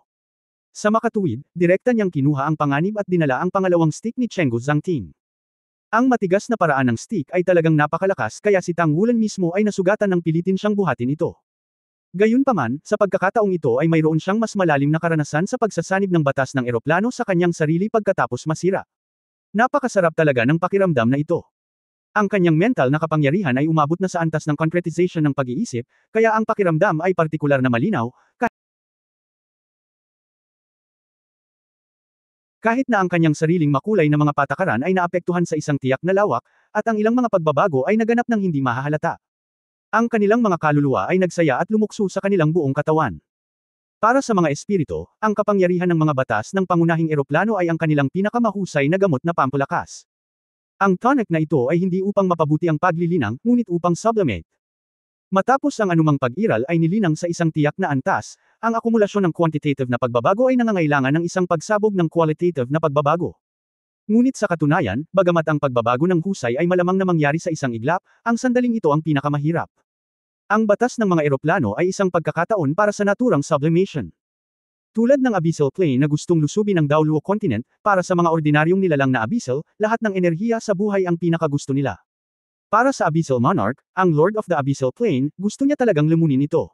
S1: Sa makatuwid, direkta niyang kinuha ang panganib at dinala ang pangalawang stick ni Chenggu Zhangting. Ang matigas na paraan ng stick ay talagang napakalakas kaya si Tang Wulan mismo ay nasugatan ng pilitin siyang buhatin ito. Gayunpaman, sa pagkakataong ito ay mayroon siyang mas malalim na karanasan sa pagsasanib ng batas ng eroplano sa kanyang sarili pagkatapos masira. Napakasarap talaga ng pakiramdam na ito. Ang kanyang mental na kapangyarihan ay umabot na sa antas ng concretization ng pag-iisip, kaya ang pakiramdam ay partikular na malinaw, kahit na ang kanyang sariling makulay na mga patakaran ay naapektuhan sa isang tiyak na lawak, at ang ilang mga pagbabago ay naganap ng hindi mahahalata. Ang kanilang mga kaluluwa ay nagsaya at lumukso sa kanilang buong katawan. Para sa mga espiritu, ang kapangyarihan ng mga batas ng pangunahing eroplano ay ang kanilang pinakamahusay na gamot na pampalakas. Ang tonic na ito ay hindi upang mapabuti ang paglilinang, ngunit upang sublimate. Matapos ang anumang pag-iral ay nilinang sa isang tiyak na antas, ang akumulasyon ng quantitative na pagbabago ay nangangailangan ng isang pagsabog ng qualitative na pagbabago. Ngunit sa katunayan, bagamat ang pagbabago ng husay ay malamang na mangyari sa isang iglap, ang sandaling ito ang pinakamahirap. Ang batas ng mga eroplano ay isang pagkakataon para sa naturang sublimation. Tulad ng abyssal plane na gustong lusubin ang Daoluo Continent, para sa mga ordinaryong nilalang na abyssal, lahat ng enerhiya sa buhay ang pinakagusto nila. Para sa Abyssal Monarch, ang Lord of the Abyssal Plane, gusto niya talagang lamunin ito.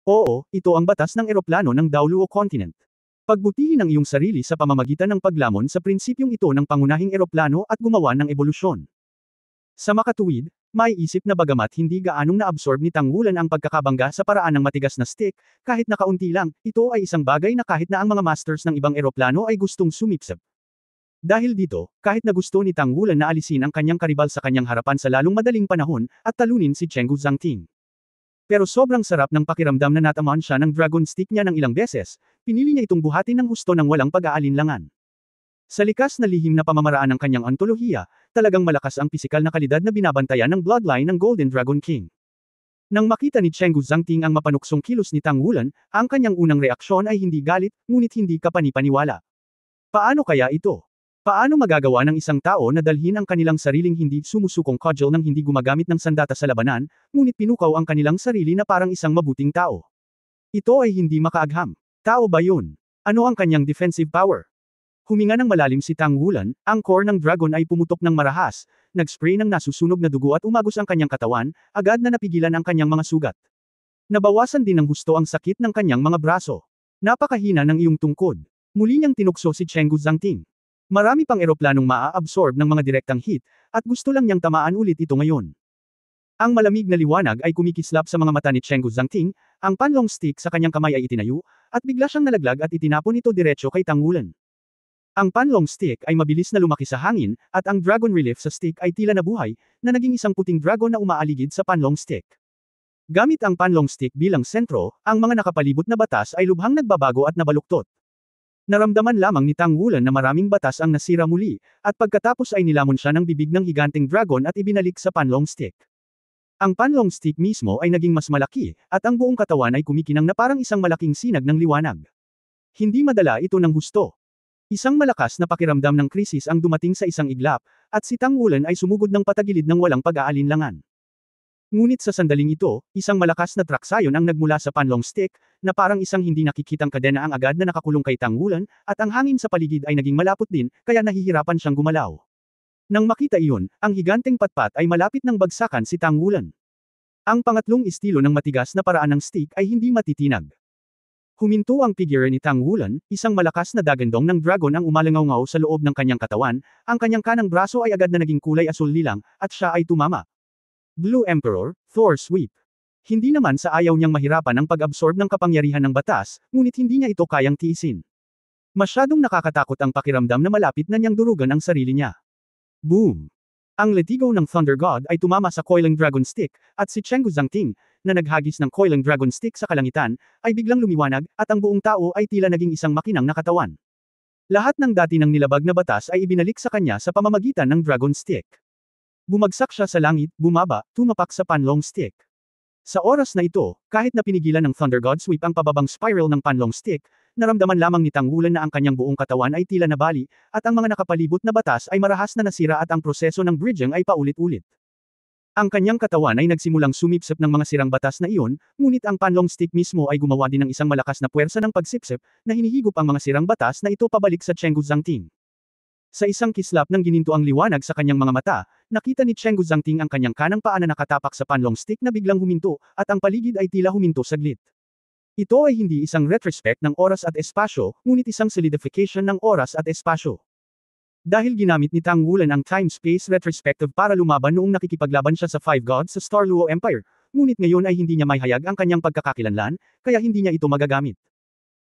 S1: Oo, ito ang batas ng eroplano ng Daoluo Continent. Pagbutihin ang iyong sarili sa pamamagitan ng paglamon sa prinsipyong ito ng pangunahing eroplano at gumawa ng ebolusyon. Sa makatuwid, maiisip na bagamat hindi gaanong na-absorb ni Tang Wulan ang pagkakabangga sa paraan ng matigas na stick, kahit na kaunti lang, ito ay isang bagay na kahit na ang mga masters ng ibang eroplano ay gustong sumipsip. Dahil dito, kahit na gusto ni Tang Wulan na alisin ang kanyang karibal sa kanyang harapan sa lalong madaling panahon, at talunin si Chenggu Zhangting. Pero sobrang sarap ng pakiramdam na natamaan siya ng dragon stick niya ng ilang beses, pinili niya itong buhatin ng husto ng walang pag-aalinlangan. Sa likas na lihim na pamamaraan ng kanyang ontolohiya, talagang malakas ang pisikal na kalidad na binabantayan ng bloodline ng Golden Dragon King. Nang makita ni Chenggu Zhangting ang mapanuksong kilos ni Tang Wulan, ang kanyang unang reaksyon ay hindi galit, ngunit hindi kapani-paniwala. Paano kaya ito? Paano magagawa ng isang tao na dalhin ang kanilang sariling hindi sumusukong cudgel nang hindi gumagamit ng sandata sa labanan, ngunit pinukaw ang kanilang sarili na parang isang mabuting tao? Ito ay hindi makaagham. Tao ba yun? Ano ang kanyang defensive power? Huminga ng malalim si Tang Wulan, ang core ng dragon ay pumutok ng marahas, nag-spray ng nasusunog na dugo at umagos ang kanyang katawan, agad na napigilan ang kanyang mga sugat. Nabawasan din ng husto ang sakit ng kanyang mga braso. Napakahina ng iyong tungkod. Muli niyang tinukso si Chenggu Zhangting. Marami pang eroplanong maa-absorb ng mga direktang hit, at gusto lang niyang tamaan ulit ito ngayon. Ang malamig na liwanag ay kumikislap sa mga mata ni Chenggu Zhangting, ang panlong stick sa kanyang kamay ay itinayo, at bigla siyang nalaglag at itinapon ito diretso kay Tang Wulan. Ang panlong stick ay mabilis na lumaki sa hangin, at ang dragon relief sa stick ay tila nabuhay, na naging isang puting dragon na umaaligid sa panlong stick. Gamit ang panlong stick bilang sentro, ang mga nakapalibot na batas ay lubhang nagbabago at nabaluktot. Naramdaman lamang ni Tang Wulan na maraming batas ang nasira muli, at pagkatapos ay nilamon siya ng bibig ng higanteng dragon at ibinalik sa panlong stick. Ang panlong stick mismo ay naging mas malaki, at ang buong katawan ay kumikinang na parang isang malaking sinag ng liwanag. Hindi madala ito ng husto. Isang malakas na pakiramdam ng krisis ang dumating sa isang iglap, at si Tang Wulan ay sumugod ng patagilid ng walang pag-aalinlangan. Ngunit sa sandaling ito, isang malakas na traksayon ang nagmula sa panlong stick, na parang isang hindi nakikitang kadena ang agad na nakakulong kay Tang Wulan, at ang hangin sa paligid ay naging malapot din, kaya nahihirapan siyang gumalaw. Nang makita iyon, ang higanteng patpat ay malapit ng bagsakan si Tang Wulan. Ang pangatlong estilo ng matigas na paraan ng stick ay hindi matitinag. Huminto ang figure ni Tang Wulan, isang malakas na dagandong ng dragon ang umalangaw-ngaw sa loob ng kanyang katawan, ang kanyang kanang braso ay agad na naging kulay asul lilang, at siya ay tumama. Blue Emperor, Thor Sweep. Hindi naman sa ayaw niyang mahirapan ang pag-absorb ng kapangyarihan ng batas, ngunit hindi niya ito kayang tiisin. Masyadong nakakatakot ang pakiramdam na malapit na niyang durugan ang sarili niya. Boom! Ang letigo ng Thunder God ay tumama sa coiling dragon stick, at si Chenggu Zhangting, na naghagis ng coiling dragon stick sa kalangitan, ay biglang lumiwanag, at ang buong tao ay tila naging isang makinang na katawan. Lahat ng dati ng nilabag na batas ay ibinalik sa kanya sa pamamagitan ng dragon stick. Bumagsak siya sa langit, bumaba, tumapak sa panlong stick. Sa oras na ito, kahit na pinigilan ng Thunder God Sweep ang pababang spiral ng panlong stick, naramdaman lamang ni Tang Wulan na ang kanyang buong katawan ay tila nabali, at ang mga nakapalibot na batas ay marahas na nasira at ang proseso ng bridging ay paulit-ulit. Ang kanyang katawan ay nagsimulang sumipsip ng mga sirang batas na iyon, ngunit ang panlong stick mismo ay gumawa din ng isang malakas na puwersa ng pagsipsip, na hinihigop ang mga sirang batas na ito pabalik sa Chenggu Zhangting. Sa isang kislap ng gininto ang liwanag sa kanyang mga mata, nakita ni Chenggu Zhangting ang kanyang kanang paa na nakatapak sa panlong stick na biglang huminto, at ang paligid ay tila huminto saglit. Ito ay hindi isang retrospect ng oras at espasyo, ngunit isang solidification ng oras at espasyo. Dahil ginamit ni Tang Wulan ang time-space retrospective para lumaban noong nakikipaglaban siya sa Five Gods sa Star Luo Empire, ngunit ngayon ay hindi niya maihayag ang kanyang pagkakakilanlan, kaya hindi niya ito magagamit.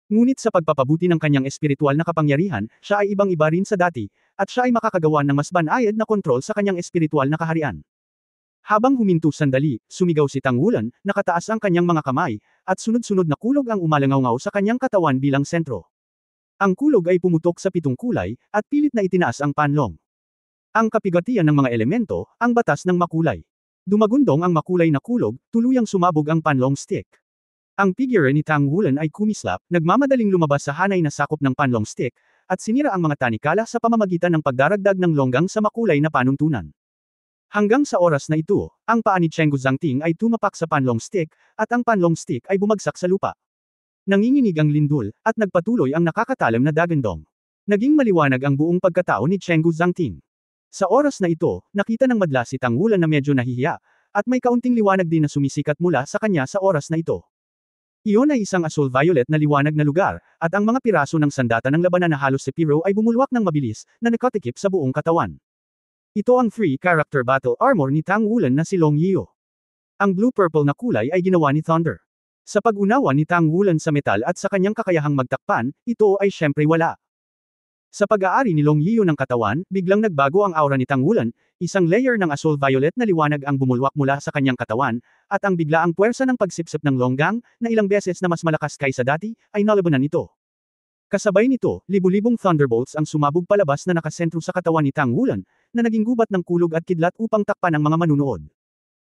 S1: Ngunit sa pagpapabuti ng kanyang espiritual na kapangyarihan, siya ay ibang-iba rin sa dati, at siya ay makakagawa ng mas banayad na kontrol sa kanyang espiritual na kaharian. Habang huminto sandali, sumigaw si Tang Wulan, nakataas ang kanyang mga kamay, at sunod-sunod na kulog ang umalangaw-ngaw sa kanyang katawan bilang sentro. Ang kulog ay pumutok sa 7 kulay, at pilit na itinaas ang panlong. Ang kapigatian ng mga elemento, ang batas ng makulay. Dumagundong ang makulay na kulog, tuluyang sumabog ang panlong stick. Ang figure ni Tang Wulan ay kumislap, nagmamadaling lumabas sa hanay na sakop ng panlong stick, at sinira ang mga tanikala sa pamamagitan ng pagdaragdag ng longgang sa makulay na panuntunan. Hanggang sa oras na ito, ang paa ni Chenggu Zhangting ay tumapak sa panlong stick, at ang panlong stick ay bumagsak sa lupa. Nanginginig ang lindol, at nagpatuloy ang nakakatalam na dagandong. Naging maliwanag ang buong pagkatao ni Chenggu Zhangting. Sa oras na ito, nakita ng madla si Tang Wulan na medyo nahihiya, at may kaunting liwanag din na sumisikat mula sa kanya sa oras na ito. Iyon ay isang asul-violet na liwanag na lugar, at ang mga piraso ng sandata ng labanan na halos sepiro ay bumulwak ng mabilis, na nakatikip sa buong katawan. Ito ang free character battle armor ni Tang Wulan na si Long Yio. Ang blue-purple na kulay ay ginawa ni Thunder. Sa pag-unawa ni Tang Wulan sa metal at sa kanyang kakayahang magtakpan, ito ay syempre wala. Sa pag-aari ni Long Yio ng katawan, biglang nagbago ang aura ni Tang Wulan, isang layer ng asul-violet na liwanag ang bumulwak mula sa kanyang katawan, at ang biglaang puwersa ng pagsipsip ng longgang, na ilang beses na mas malakas kaysa dati, ay nalabanan ito. Kasabay nito, libu-libong thunderbolts ang sumabog palabas na nakasentro sa katawan ni Tang Wulan, na naging gubat ng kulog at kidlat upang takpan ang mga manunood.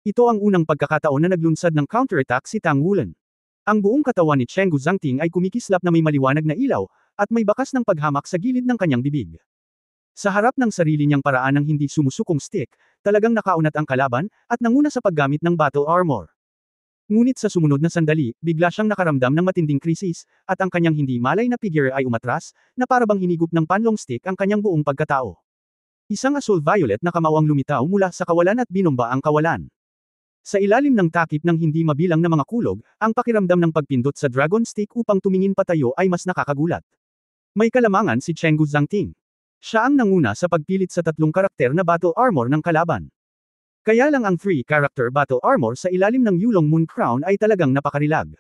S1: Ito ang unang pagkakataon na naglunsad ng counterattack si Tang Wulan. Ang buong katawan ni Chenggu Zhangting ay kumikislap na may maliwanag na ilaw, at may bakas ng paghamak sa gilid ng kanyang bibig. Sa harap ng sarili niyang paraan ng hindi sumusukong stick, talagang nakaunat ang kalaban, at nanguna sa paggamit ng battle armor. Ngunit sa sumunod na sandali, bigla siyang nakaramdam ng matinding krisis, at ang kanyang hindi malay na figure ay umatras, na parabang hinigop ng panlong stick ang kanyang buong pagkatao. Isang asul-violet na kamao ang lumitaw mula sa kawalan at binomba ang kawalan. Sa ilalim ng takip ng hindi mabilang na mga kulog, ang pakiramdam ng pagpindot sa dragon stick upang tumingin patayo ay mas nakakagulat. May kalamangan si Chenggu Zhangting. Siya ang nanguna sa pagpilit sa tatlong karakter na battle armor ng kalaban. Kaya lang ang 3-character battle armor sa ilalim ng Yulong Moon Crown ay talagang napakarilag.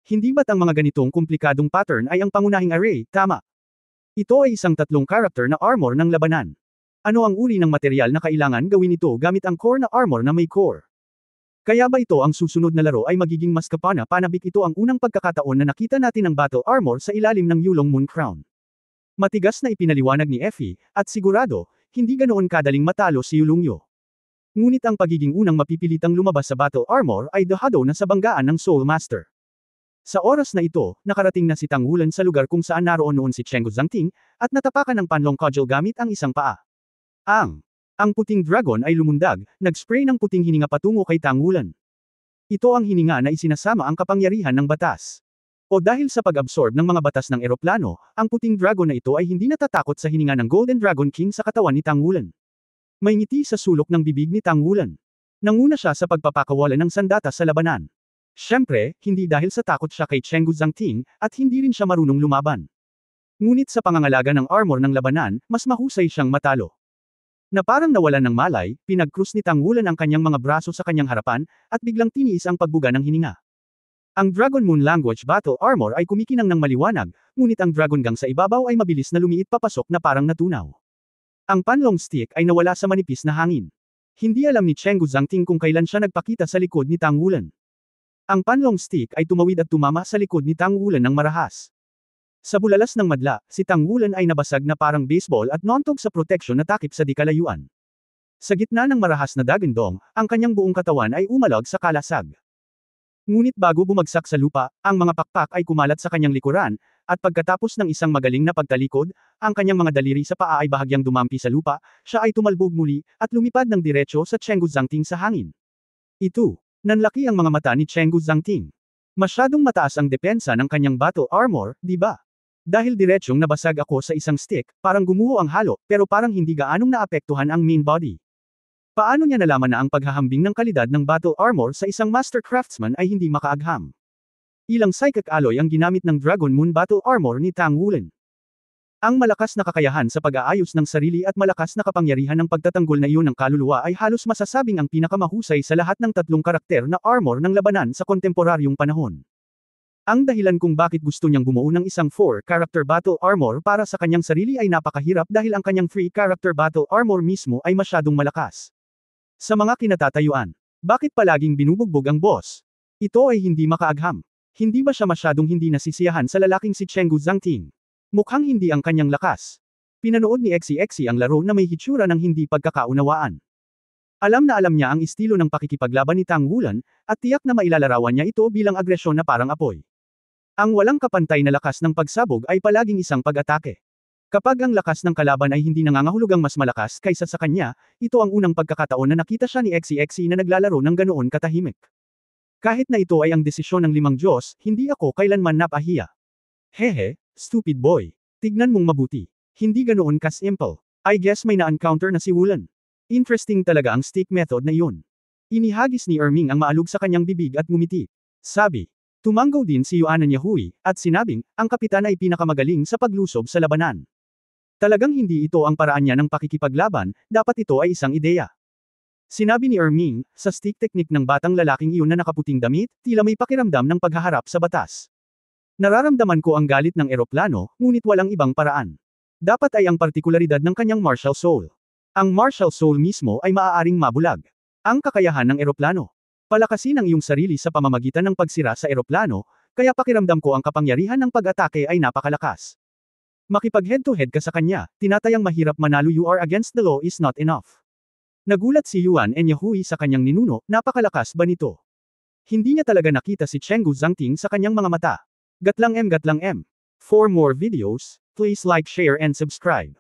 S1: Hindi ba't ang mga ganitong komplikadong pattern ay ang pangunahing array, tama? Ito ay isang tatlong character na armor ng labanan. Ano ang uri ng material na kailangan gawin ito gamit ang core na armor na may core? Kaya ba ito ang susunod na laro ay magiging mas kapana-panabik? Ito ang unang pagkakataon na nakita natin ang battle armor sa ilalim ng Yulong Moon Crown. Matigas na ipinaliwanag ni Effie, at sigurado, hindi ganoon kadaling matalo si Yulongyo. Ngunit ang pagiging unang mapipilitang lumabas sa battle armor ay dahado na sa banggaan ng Soul Master. Sa oras na ito, nakarating na si Tang Wulan sa lugar kung saan naroon noon si Chenggu Zhangting, at natapakan ng panlong cudgel gamit ang isang paa. Ang puting dragon ay lumundag, nag-spray ng puting hininga patungo kay Tang Wulan. Ito ang hininga na isinasama ang kapangyarihan ng batas. O dahil sa pag-absorb ng mga batas ng eroplano, ang puting dragon na ito ay hindi natatakot sa hininga ng Golden Dragon King sa katawan ni Tang Wulan. May ngiti sa sulok ng bibig ni Tang Wulan. Nanguna siya sa pagpapakawalan ng sandata sa labanan. Siyempre, hindi dahil sa takot siya kay Chenggu Zhangting, at hindi rin siya marunong lumaban. Ngunit sa pangangalaga ng armor ng labanan, mas mahusay siyang matalo. Na parang nawalan ng malay, pinag-krus ni Tang Wulan ang kanyang mga braso sa kanyang harapan, at biglang tiniis ang pagbuga ng hininga. Ang Dragon Moon Language Battle Armor ay kumikinang ng maliwanag, ngunit ang Dragon Gang sa ibabaw ay mabilis na lumiit papasok na parang natunaw. Ang panlong stick ay nawala sa manipis na hangin. Hindi alam ni Chenggu Zhangting kung kailan siya nagpakita sa likod ni Tang Wulan. Ang panlong stick ay tumawid at tumama sa likod ni Tang Wulan ng marahas. Sa bulalas ng madla, si Tang Wulan ay nabasag na parang baseball at nontog sa proteksyon na takip sa di kalayuan. Sa gitna ng marahas na dagandong, ang kanyang buong katawan ay umalag sa kalasag. Ngunit bago bumagsak sa lupa, ang mga pakpak ay kumalat sa kanyang likuran, at pagkatapos ng isang magaling na pagtalikod, ang kanyang mga daliri sa paa ay bahagyang dumampi sa lupa, siya ay tumalbog muli, at lumipad ng diretso sa Chenggu Zhangting sa hangin. Nanlaki ang mga mata ni Chenggu Zhangting. Masyadong mataas ang depensa ng kanyang battle armor, di ba? Dahil diretsyong nabasag ako sa isang stick, parang gumuho ang halo, pero parang hindi gaanong naapektuhan ang main body. Paano niya nalaman na ang paghahambing ng kalidad ng battle armor sa isang master craftsman ay hindi makaagham? Ilang psychic alloy ang ginamit ng Dragon Moon Battle Armor ni Tang Wulan. Ang malakas na kakayahan sa pag-aayos ng sarili at malakas na kapangyarihan ng pagtatanggol na iyon ng kaluluwa ay halos masasabing ang pinakamahusay sa lahat ng tatlong karakter na armor ng labanan sa kontemporaryong panahon. Ang dahilan kung bakit gusto niyang bumuo ng isang 4-character battle armor para sa kanyang sarili ay napakahirap dahil ang kanyang 3-character battle armor mismo ay masyadong malakas. Sa mga kinatatayuan, bakit palaging binubugbog ang boss? Ito ay hindi makaagham. Hindi ba siya masyadong hindi nasisiyahan sa lalaking si Chenggu Zhangting? Mukhang hindi ang kanyang lakas. Pinanood ni Xie ang laro na may hitsura ng hindi pagkakaunawaan. Alam na alam niya ang estilo ng pakikipaglaban ni Tang Wulan, at tiyak na mailalarawan niya ito bilang agresyon na parang apoy. Ang walang kapantay na lakas ng pagsabog ay palaging isang pag-atake. Kapag ang lakas ng kalaban ay hindi nangangahulugang mas malakas kaysa sa kanya, ito ang unang pagkakataon na nakita siya ni Xie na naglalaro ng ganoon katahimik. Kahit na ito ay ang desisyon ng limang Diyos, hindi ako kailanman napahiya. Hehe, stupid boy. Tignan mong mabuti. Hindi ganoon ka-simple. I guess may na-encounter na si Wulan. Interesting talaga ang stick method na iyon. Inihagis ni Erming ang maalog sa kanyang bibig at ngumiti. Sabi. Tumanggaw din si Yuanan Yahui, at sinabing, ang kapitan ay pinakamagaling sa paglusob sa labanan. Talagang hindi ito ang paraan niya ng pakikipaglaban, dapat ito ay isang ideya. Sinabi ni Erming, sa stick technique ng batang lalaking iyon na nakaputing damit, tila may pakiramdam ng paghaharap sa batas. Nararamdaman ko ang galit ng eroplano, ngunit walang ibang paraan. Dapat ay ang partikularidad ng kanyang martial soul. Ang martial soul mismo ay maaaring mabulag. Ang kakayahan ng eroplano. Palakasin ang iyong sarili sa pamamagitan ng pagsira sa eroplano, kaya pakiramdam ko ang kapangyarihan ng pag-atake ay napakalakas. Makipag head-to-head ka sa kanya, tinatayang mahirap manalo. You are against the law is not enough. Nagulat si Yuan Yahui sa kanyang ninuno, napakalakas ba nito? Hindi niya talaga nakita si Chenggu Zhangting sa kanyang mga mata. Gatlang M. For more videos, please like, share and subscribe.